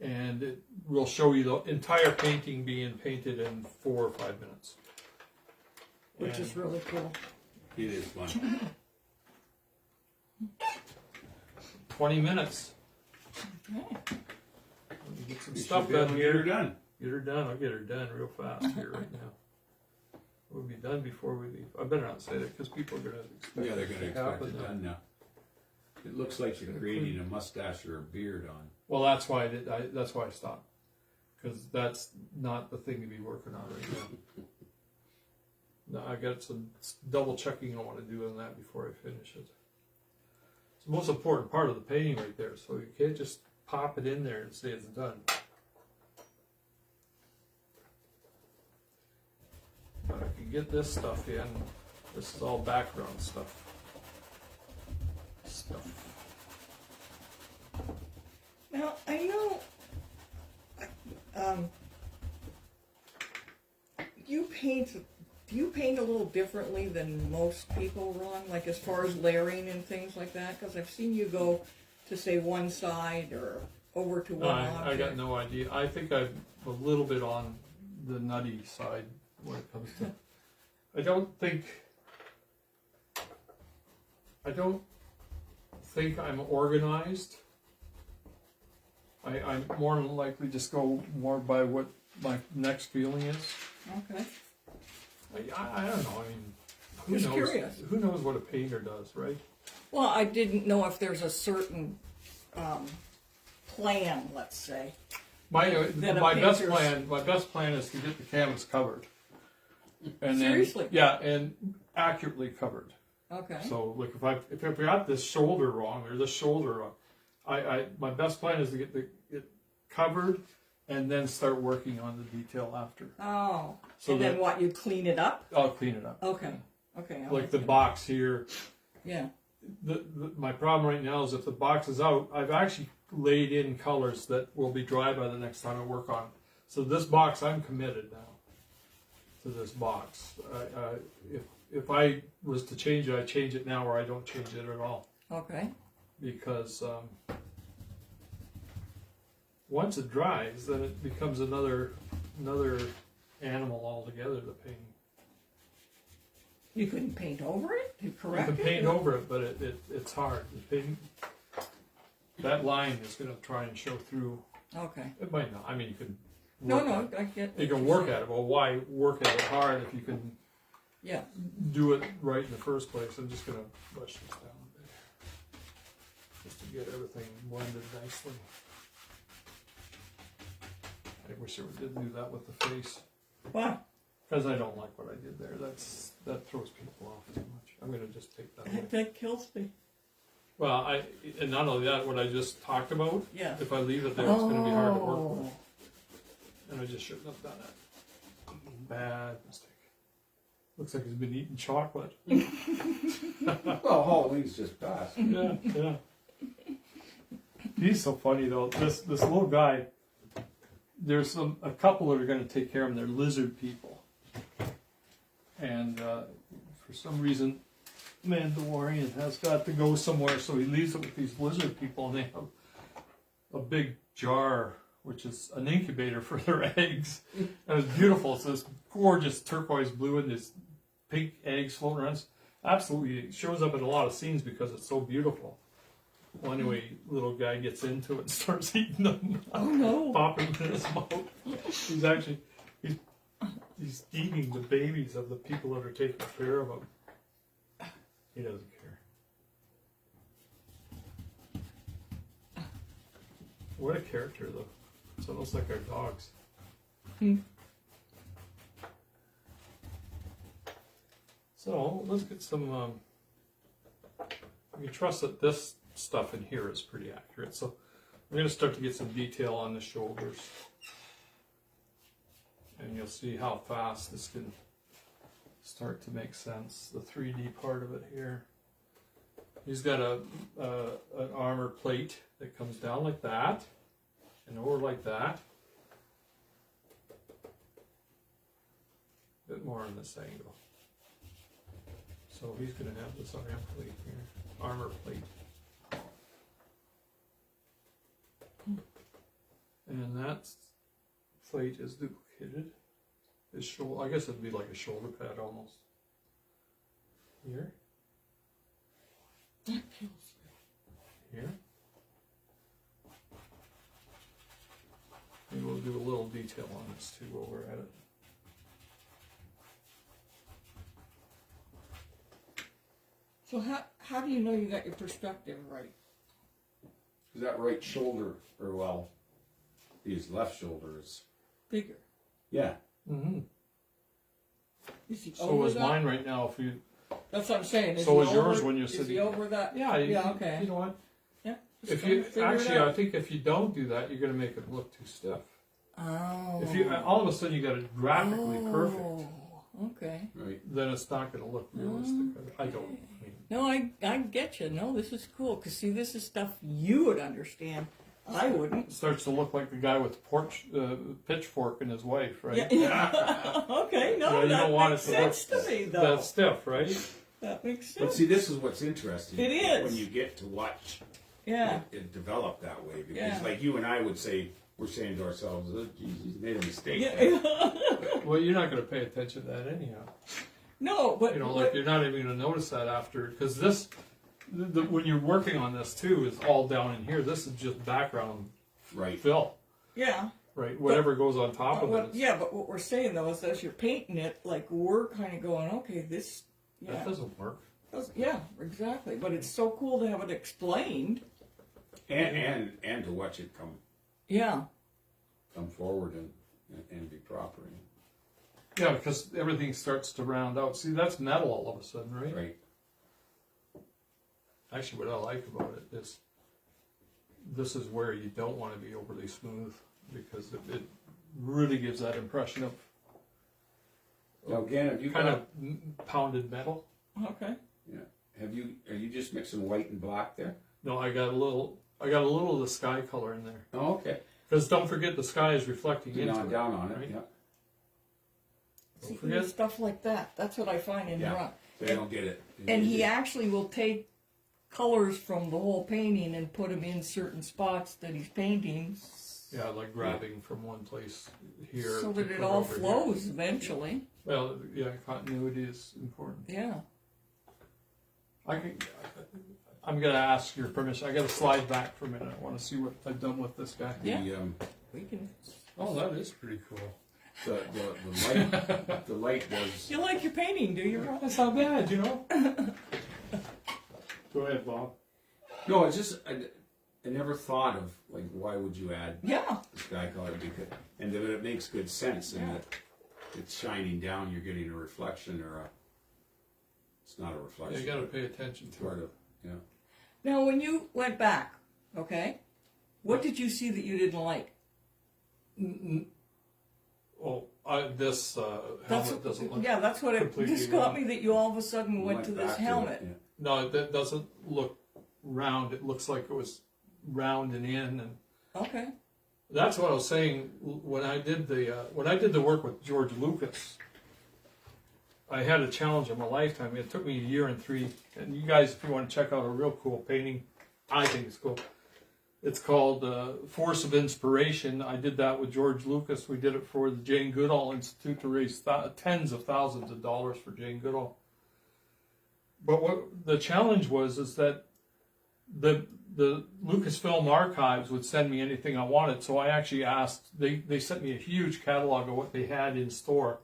And it will show you the entire painting being painted in 4 or 5 minutes. Which And is really cool. It is fun. 20 minutes. Okay. Let me get some You stuff should be able done to get her here. done. Get her done. I'll get her done real fast here right now. We'll be done before we leave. I better not say that because people are going to expect Yeah, they're going to it expect happen it now. done now. It looks like you're creating a mustache or a beard on. Well, that's why that's why I stopped, because that's not the thing to be working on right now. No, I got some double checking I want to do on that before I finish it. It's the most important part of the painting right there, so you can't just pop it in there and say it's done. But I can get this stuff in. This is all background stuff. Now, I know do you paint a little differently than most people, Ron? Like as far as layering and things like that? Because I've seen you go to say one side or over to No, one I object? got no idea. I think I'm a little bit on the nutty side when it comes to. I don't think I'm organized. I'm more than likely just go more by what my next feeling is. Okay. I don't know. I mean, who Just knows? curious. Who knows what a painter does, right? Well, I didn't know if there's a certain plan, let's say. My That a my best painter's- plan is to get the canvas covered. And Seriously? then, yeah, and accurately covered. Okay. So like if I got this shoulder wrong or this shoulder wrong, my best plan is to get it covered and then start working on the detail after. Oh. So and then that- what? You clean it up? I'll clean it up. Okay. Okay. Like the box here. Yeah. My problem right now is if the box is out, I've actually laid in colors that will be dry by the next time I work on it. So this box, I'm committed now to this box. If I was to change it, I'd change it now, or I don't change it at all. Okay. Because once it dries, then it becomes another animal altogether to paint. You couldn't paint over it to You correct can it? paint over it, but it's hard. The paint, that line is going to try and show through. Okay. It might not. I mean, you can. No, Work no, at it. I get. You can work at it. Well, why work at it hard if you can Yeah. do it right in the first place? I'm just going to brush this down a bit, just to get everything blended nicely. I wish I did do that with the face. Why? Because I don't like what I did there. That throws people off too much. I'm going to just take that away. That kills me. Well, and not only that, what I just talked about, Yeah. if I leave it there, it's going to be hard to work Oh. with. And I just shouldn't have done it. Bad mistake. Looks like he's been eating chocolate. Well, Halloween's just passed. Yeah, yeah. He's so funny though. This little guy. There's a couple that are going to take care of him. They're lizard people, and for some reason, Mandalorian has got to go somewhere, so he leaves it with these lizard people, and they have a big jar, which is an incubator for their eggs. And it's beautiful. It's this gorgeous turquoise blue and this pink eggs floating around. It's absolutely, it shows up in a lot of scenes because it's so beautiful. Well, anyway, little guy gets into it and starts eating them. Oh no. Popping in his mouth. He's actually, he's eating the babies of the people that are taking care of him. He doesn't care. What a character, though. It's almost like our dogs. So, let's get some, we trust that this stuff in here is pretty accurate. So, I'm going to start to get some detail on the shoulders. And you'll see how fast this can start to make sense. The 3D part of it here. He's got an armor plate that comes down like that. And over like that. A bit more on this angle. So he's going to have this armor plate. And that plate is duplicated. His shoulder, I guess it'd be like a shoulder pad almost. Here. That kills me. Here. And we'll do a little detail on this too while we're at it. So how do you know you got your perspective right? Is that right shoulder, or well, his left shoulder is. Bigger. Yeah. Mm-hmm. Is he So over is that? mine right now. If you, That's what I'm saying. So he is yours over- when you're Is he sitting- over that? yeah, okay. You know what? Yeah. If just you figure it actually, out. I think if you don't do that, you're going to make it look too stiff. Oh. If you all of a sudden you got it graphically perfect, Oh, okay. Right. then it's not going to look realistic. I don't. I mean, No, I get you. No, this is cool. Because, see, this is stuff you would understand. I wouldn't. it starts to look like the guy with the pitchfork and his wife, right? Yeah. Okay, no, You know, you that don't want makes it to look sense to me, though. that stiff, right? That makes But sense. see, this is what's interesting. It is. When you get to watch Yeah. it developed that way. Because Yeah. like you and I would say, we're saying to ourselves, oh, geez, he's made a mistake. Yeah. Well, you're not going to pay attention to that anyhow. No, but You know, like you're not even going to notice that after, because this, when you're working on this too, is all down in here. This is just background Right. fill, yeah. right? Whatever goes on top of it. Yeah, but what we're saying though is as you're painting it, like we're kind of going, okay, this. Yeah. That doesn't work. Yeah, exactly. But it's so cool to have it explained. And to watch it come Yeah. forward and be proper. Yeah, because everything starts to round out. See, that's metal all of a sudden, right? Right. Actually, what I like about it is this is where you don't want to be overly smooth because it really gives that impression of Now again, have you kind got, of pounded metal. Okay. yeah. Are you just mixing white and black there? No, I got a little of the sky color in there. Oh, okay. Because don't forget the sky is reflecting into it. Down on it, right? yeah. See, forget- stuff like that. That's what I find in Yeah. Ron. They don't get it. And he actually will take colors from the whole painting and put them in certain spots that he's painting, Yeah, like grabbing from one place here. so to that it put all over here. flows eventually. Well, yeah, continuity is important. Yeah. I'm going to ask your permission. I got to slide back for a minute. I want to see what I've done with this guy. Yeah. We can. Oh, that is pretty cool. The light was. You like your painting, do you, Ron? That's not bad, you know. Go ahead, Bob. No, it's just I never thought of like why would you add Yeah. sky color because and then it makes good sense and that it's shining down. You're getting a reflection or a. It's not a Yeah, reflection. you got to pay attention to Part it. of yeah. Now, when you went back, okay, what did you see that you didn't like? Oh, this helmet doesn't look. Yeah, that's what it completely just got wrong. me. That you all of a sudden went to this back helmet. it, yeah. No, that doesn't look round. It looks like it was rounding in, and Okay. that's what I was saying when I did the work with George Lucas. I had a challenge of my lifetime. It took me a year and 3. And you guys, if you want to check out a real cool painting, I think it's cool. It's called Force of Inspiration. I did that with George Lucas. We did it for the Jane Goodall Institute to raise tens of thousands of dollars for Jane Goodall. But what the challenge was is that the Lucasfilm archives would send me anything I wanted. So I actually asked, they sent me a huge catalog of what they had in store.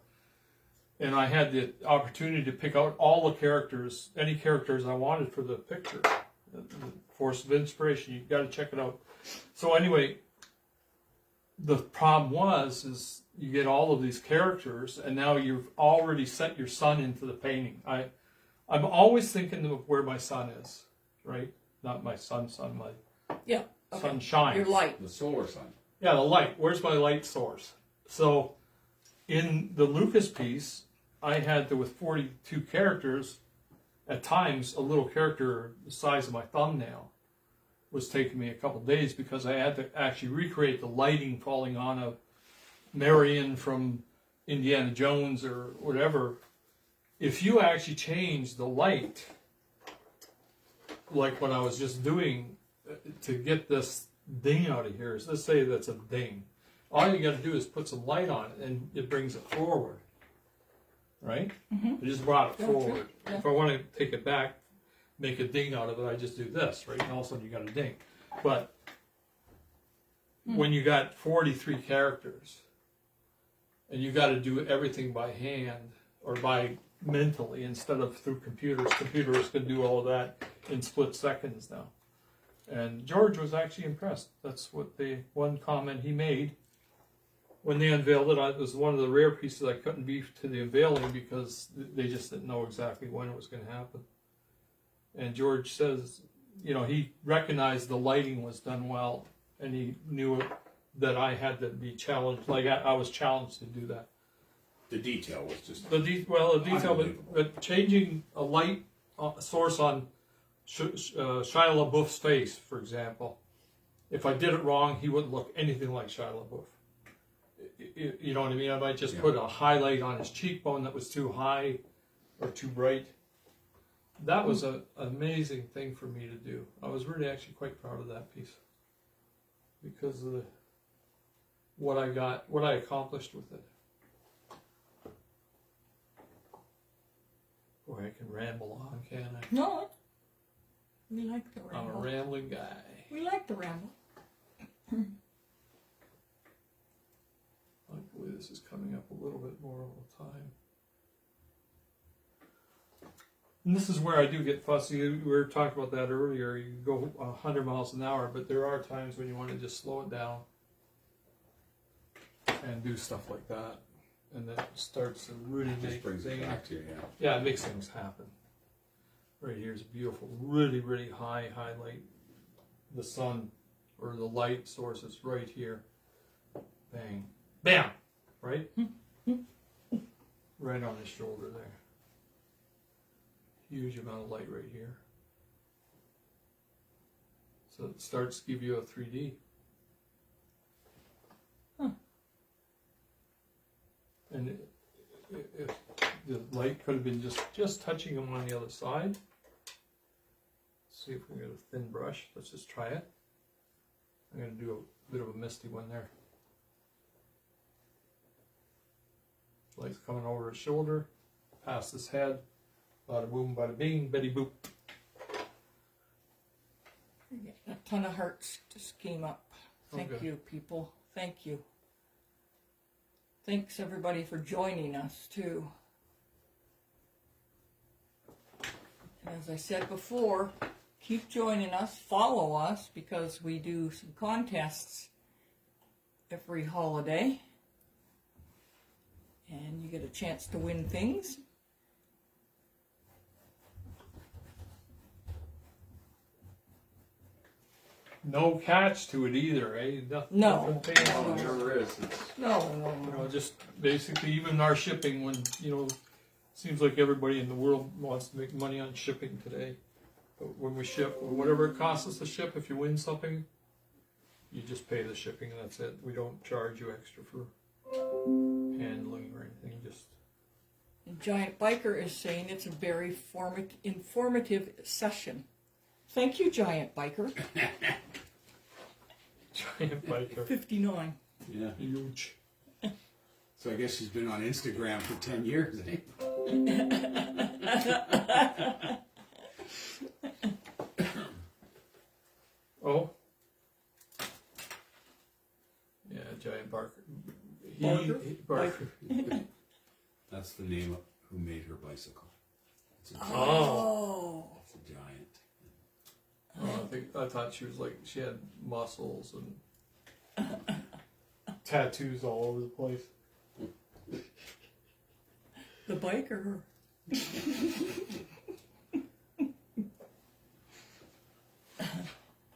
And I had the opportunity to pick out all the characters, any characters I wanted for the picture. The Force of Inspiration, you've got to check it out. So anyway, the problem is you get all of these characters, and now you've already sent your son into the painting. I'm always thinking of where my son is, right? Not my son, my Yeah. Okay. sunshine. Your light. The solar sun. Yeah, the light. Where's my light source? So in the Lucas piece, I had with 42 characters, at times a little character the size of my thumbnail was taking me a couple days because I had to actually recreate the lighting falling on a Marion from Indiana Jones or whatever. If you actually change the light, like what I was just doing to get this ding out of here, is let's say that's a ding. All you got to do is put some light on it and it brings it forward. Right? I just brought it forward. Yeah. If I want to take it back, make a ding out of it, I just do this, right? And all of a sudden you got a ding. But when you got 43 characters and you got to do everything by hand or by mentally instead of through computers can do all of that in split seconds now. And George was actually impressed. That's what the one comment he made. When they unveiled it, it was one of the rare pieces I couldn't be to the unveiling because they just didn't know exactly when it was going to happen. And George says, you know, he recognized the lighting was done well, and he knew that I had to be challenged. Like I was challenged to do that. The detail was just The detail, but changing a light source on Shia LaBeouf's face, for example, if I did it wrong, he wouldn't look anything like Shia LaBeouf. You know what I mean? I might just put a highlight on his cheekbone that was too high or too bright. that was an amazing thing for me to do. I was really actually quite proud of that piece because of what I accomplished with it. Boy, I can ramble on, can't I? No, we like the ramble. I'm a rambling guy. We like the ramble. Hopefully this is coming up a little bit more all the time. And this is where I do get fussy. We were talking about that earlier. You can go 100 miles an hour, but there are times when you want to just slow it down and do stuff like that. And that starts to really Just make brings it things... back to you, Yeah, it makes things happen. Right here is beautiful, really, really high highlight. The sun or the light source is right here. Bang. Bam! Right? Right on his shoulder there. Huge amount of light right here. So it starts to give you a 3D. Huh. And if the light could have been just touching him on the other side. Let's see if we can get a thin brush. Let's just try it. I'm going to do a bit of a misty one there. Light's coming over his shoulder, past his head. Bada boom, bada bing, Betty boop. A ton of hearts just came up. Thank Okay. you, people. Thank you. Thanks, everybody, for joining us, too. And as I said before, keep joining us, follow us, because we do some contests every holiday. And you get a chance to win things. No catch to it either, eh? No. Nothing fancy. Oh, it never is. No. You know, just basically even our shipping when, seems like everybody in the world wants to make money on shipping today. But when we ship, whatever it costs us to ship, if you win something, you just pay the shipping and that's it. We don't charge you extra for handling or anything, just... And Giant Biker is saying it's a very informative session. Thank you, Giant Biker. Giant biker. 59. Yeah. Huge. So I guess she's been on Instagram for 10 years, eh? Oh. Yeah, Giant Barker. Barker? That's the name of who made her bicycle. It's a giant. Oh. It's a giant. I thought she was like, she had muscles and tattoos all over the place. The biker.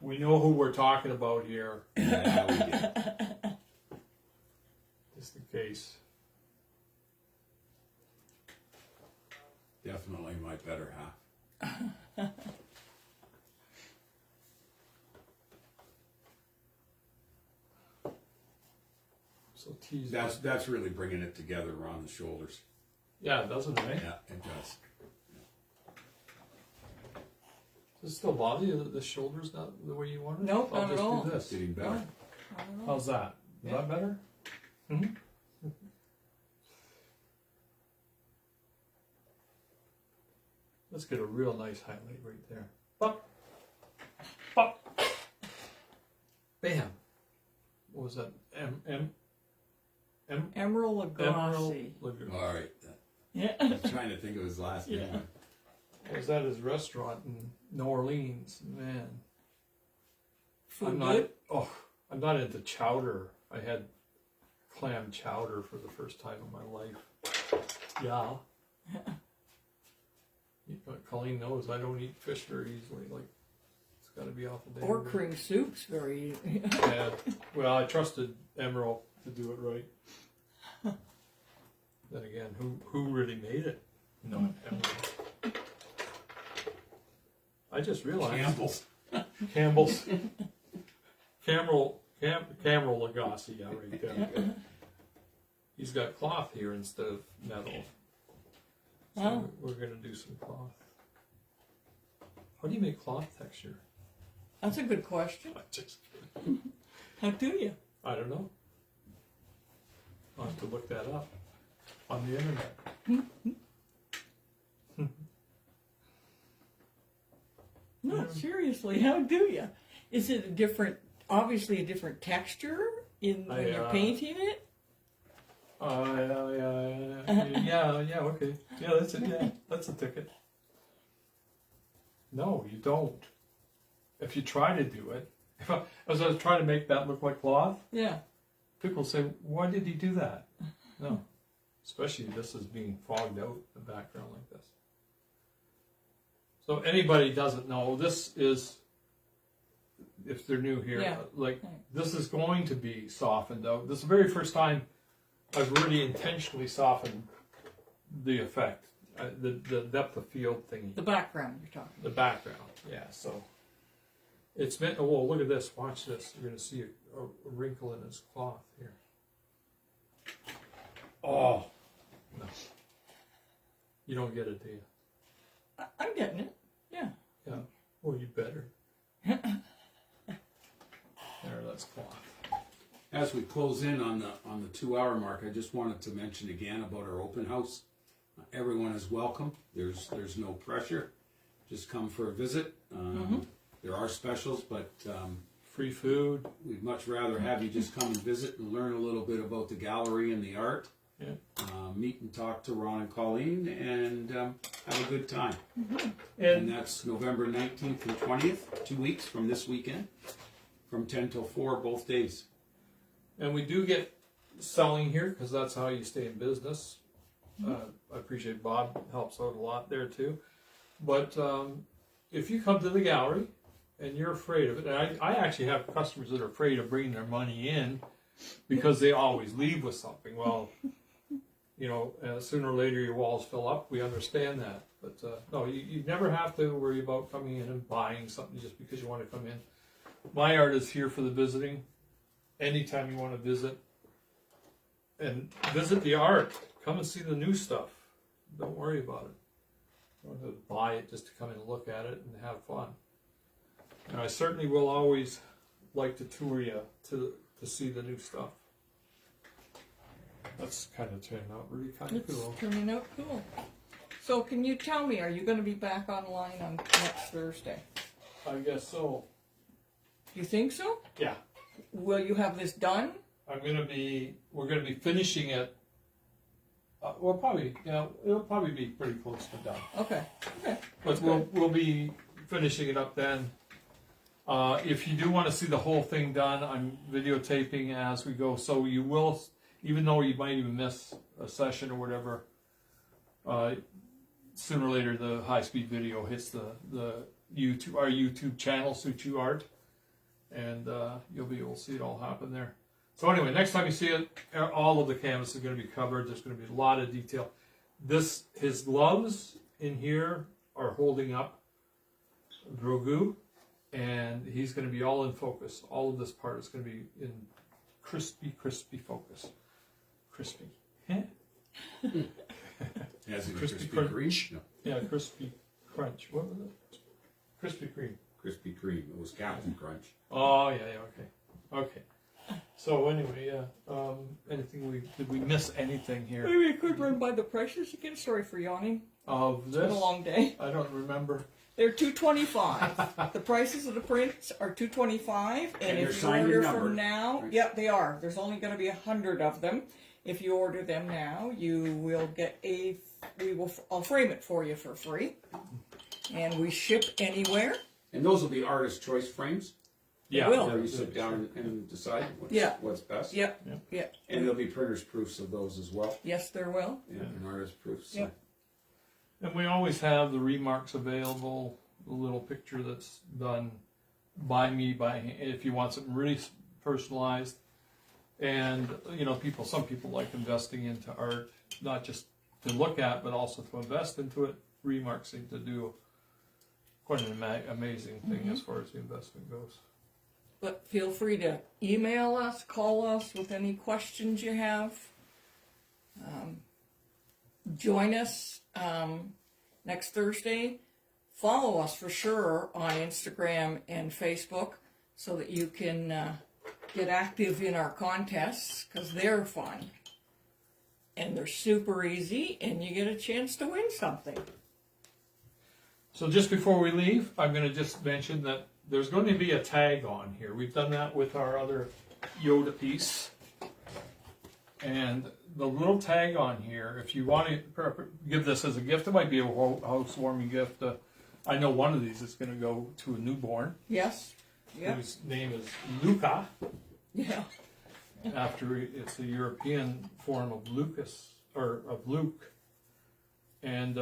We know who we're talking about here, Yeah, we did. just in case. Definitely my better half. So tease. That's really bringing it together around the shoulders. Yeah, it doesn't, right? Yeah, it does. Does it still bother you that the shoulder's not the way you want it? Nope, I'll not at just all. do It's this. getting better. I don't know. How's that? Is Yeah. that better? Mm-hmm. Let's get a real nice highlight right there. Pop. Pop. Bam. What was that? Emerald Lagasse. All right. Yeah. I was trying to think of his last name. Yeah. Was that his restaurant in New Orleans? Man. Food good? I'm not into chowder. I had clam chowder for the first time in my life. Yeah. Colleen knows I don't eat fish very easily. Like, it's got to be off the day. Or cream soup's very easy. Yeah. Well, I trusted Emerald to do it right. Then again, who really made it? Not Emerald. I just realized Campbell's. Campbell's. Cameron Lagasse, yeah, right there. He's got cloth here instead of metal. So Oh. we're going to do some cloth. How do you make cloth texture? That's a good question. How do you? I don't know. I'll have to look that up on the internet. No, seriously, how do you? Is it obviously a different texture when you're painting it? Yeah, okay. Yeah, that's it. Yeah, that's a ticket. No, you don't. If you try to do it, as I was trying to make that look like cloth, Yeah. people say, "Why did he do that?" No, especially this is being fogged out in the background like this. So anybody doesn't know, this is, if they're new here, this is going to be softened out. This is the very first time I've really intentionally softened the effect, the depth of field thingy. The background you're talking about. The background, yeah. So it's meant. Oh, look at this. Watch this. You're going to see a wrinkle in his cloth here. Oh, no. You don't get it, do you? I'm getting it. Yeah. Yeah. Well, you better. There, that's cloth. As we close in on the 2 hour mark, I just wanted to mention again about our open house. Everyone is welcome. There's no pressure. Just come for a visit. There are specials, but Free food. we'd much rather have you just come and visit and learn a little bit about the gallery and the art. Yeah. Meet and talk to Ron and Colleen and have a good time. And And that's November 19th and 20th, 2 weeks from this weekend, from 10 till 4 both days. we do get selling here because that's how you stay in business. I appreciate Bob helps out a lot there too. But if you come to the gallery and you're afraid of it, and I actually have customers that are afraid of bringing their money in because they always leave with something. Well, you know, sooner or later your walls fill up. We understand that. But no, you never have to worry about coming in and buying something just because you want to come in. My art is here for the visiting. Anytime you want to visit and visit the art, come and see the new stuff. Don't worry about it. Don't have to buy it just to come in and look at it and have fun. And I certainly will always like to tour you to see the new stuff. That's kind of turned out really kind of cool. It's turning out cool. So can you tell me, are you going to be back online on next Thursday? I guess so. You think so? Yeah. Will you have this done? We're gonna be finishing it. It'll probably be pretty close to done. Okay. But we'll be finishing it up then. If you do want to see the whole thing done, I'm videotaping as we go, so you will, even though you might even miss a session or whatever, sooner or later the high-speed video hits the our YouTube channel, Suchiu Art, and you'll be able to see it all happen there. So anyway, next time you see it, all of the canvas is going to be covered. There's going to be a lot of detail. His gloves in here are holding up Grogu, and he's going to be all in focus. All of this part is going to be in crispy focus. Crispy. As in Crispy Krispy crunch. Kreme? No, Yeah, crispy crunch. What was it? Krispy Kreme. Krispy Kreme. It was Captain Crunch. Oh yeah, okay. So anyway, yeah. Did we miss anything here? Maybe you could run by the prices again. Sorry for yawning. Of It's this? been a long day. I don't remember. They're $225. The prices of the prints are $225, and they're if you signed and order numbered, from now, right? yep, they are. There's only going to be 100 of them. If you order them now, you will get I'll frame it for you for free, and we ship anywhere. And those will be artist choice frames. Yeah. will. Where you sit down and decide what's best. Yep. And there'll be printer's proofs of those as well. Yes, there will. Yeah, and artist proofs. So. Yep. And we always have the remarks available, the little picture that's done by me, if you want something really personalized. And, you know, some people like investing into art, not just to look at, but also to invest into it. Remarks seem to do quite an amazing thing as far as the investment goes. But feel free to email us, call us with any questions you have. Join us next Thursday follow us for sure on Instagram and Facebook so that you can get active in our contests, because they're fun. And they're super easy, and you get a chance to win something. So just before we leave, I'm going to just mention that there's going to be a tag on here. We've done that with our other Yoda piece. And the little tag on here, if you want to give this as a gift, it might be a housewarming gift. I know one of these is going to go to a newborn. Yes. Yeah. Whose name is Luca. Yeah. After it's the European form of Lucas, or of Luke. And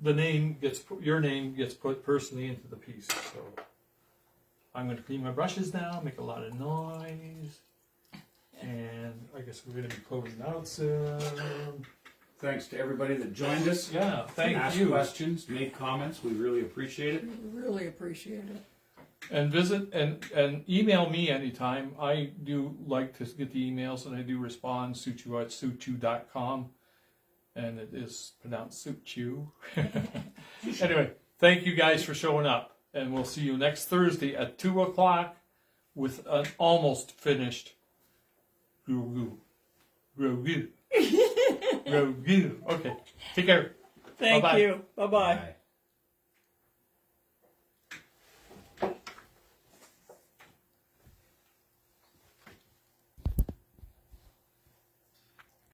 the name gets your name gets put personally into the piece. So I'm going to clean my brushes now, make a lot of noise, and I guess we're going to be closing out soon. Thanks to everybody that joined us. Yeah, thank asked you. questions, made comments. We really appreciate it. We really appreciate it. And visit and email me anytime. I do like to get the emails, and I do respond. Suchiu at suchiu.com. And it is pronounced Suchiu. Anyway, thank you guys for showing up. And we'll see you next Thursday at 2 o'clock with an almost finished Grogu. Grogu. Grogu. Okay. Take care. Thank Bye-bye. you. Bye-bye. Bye.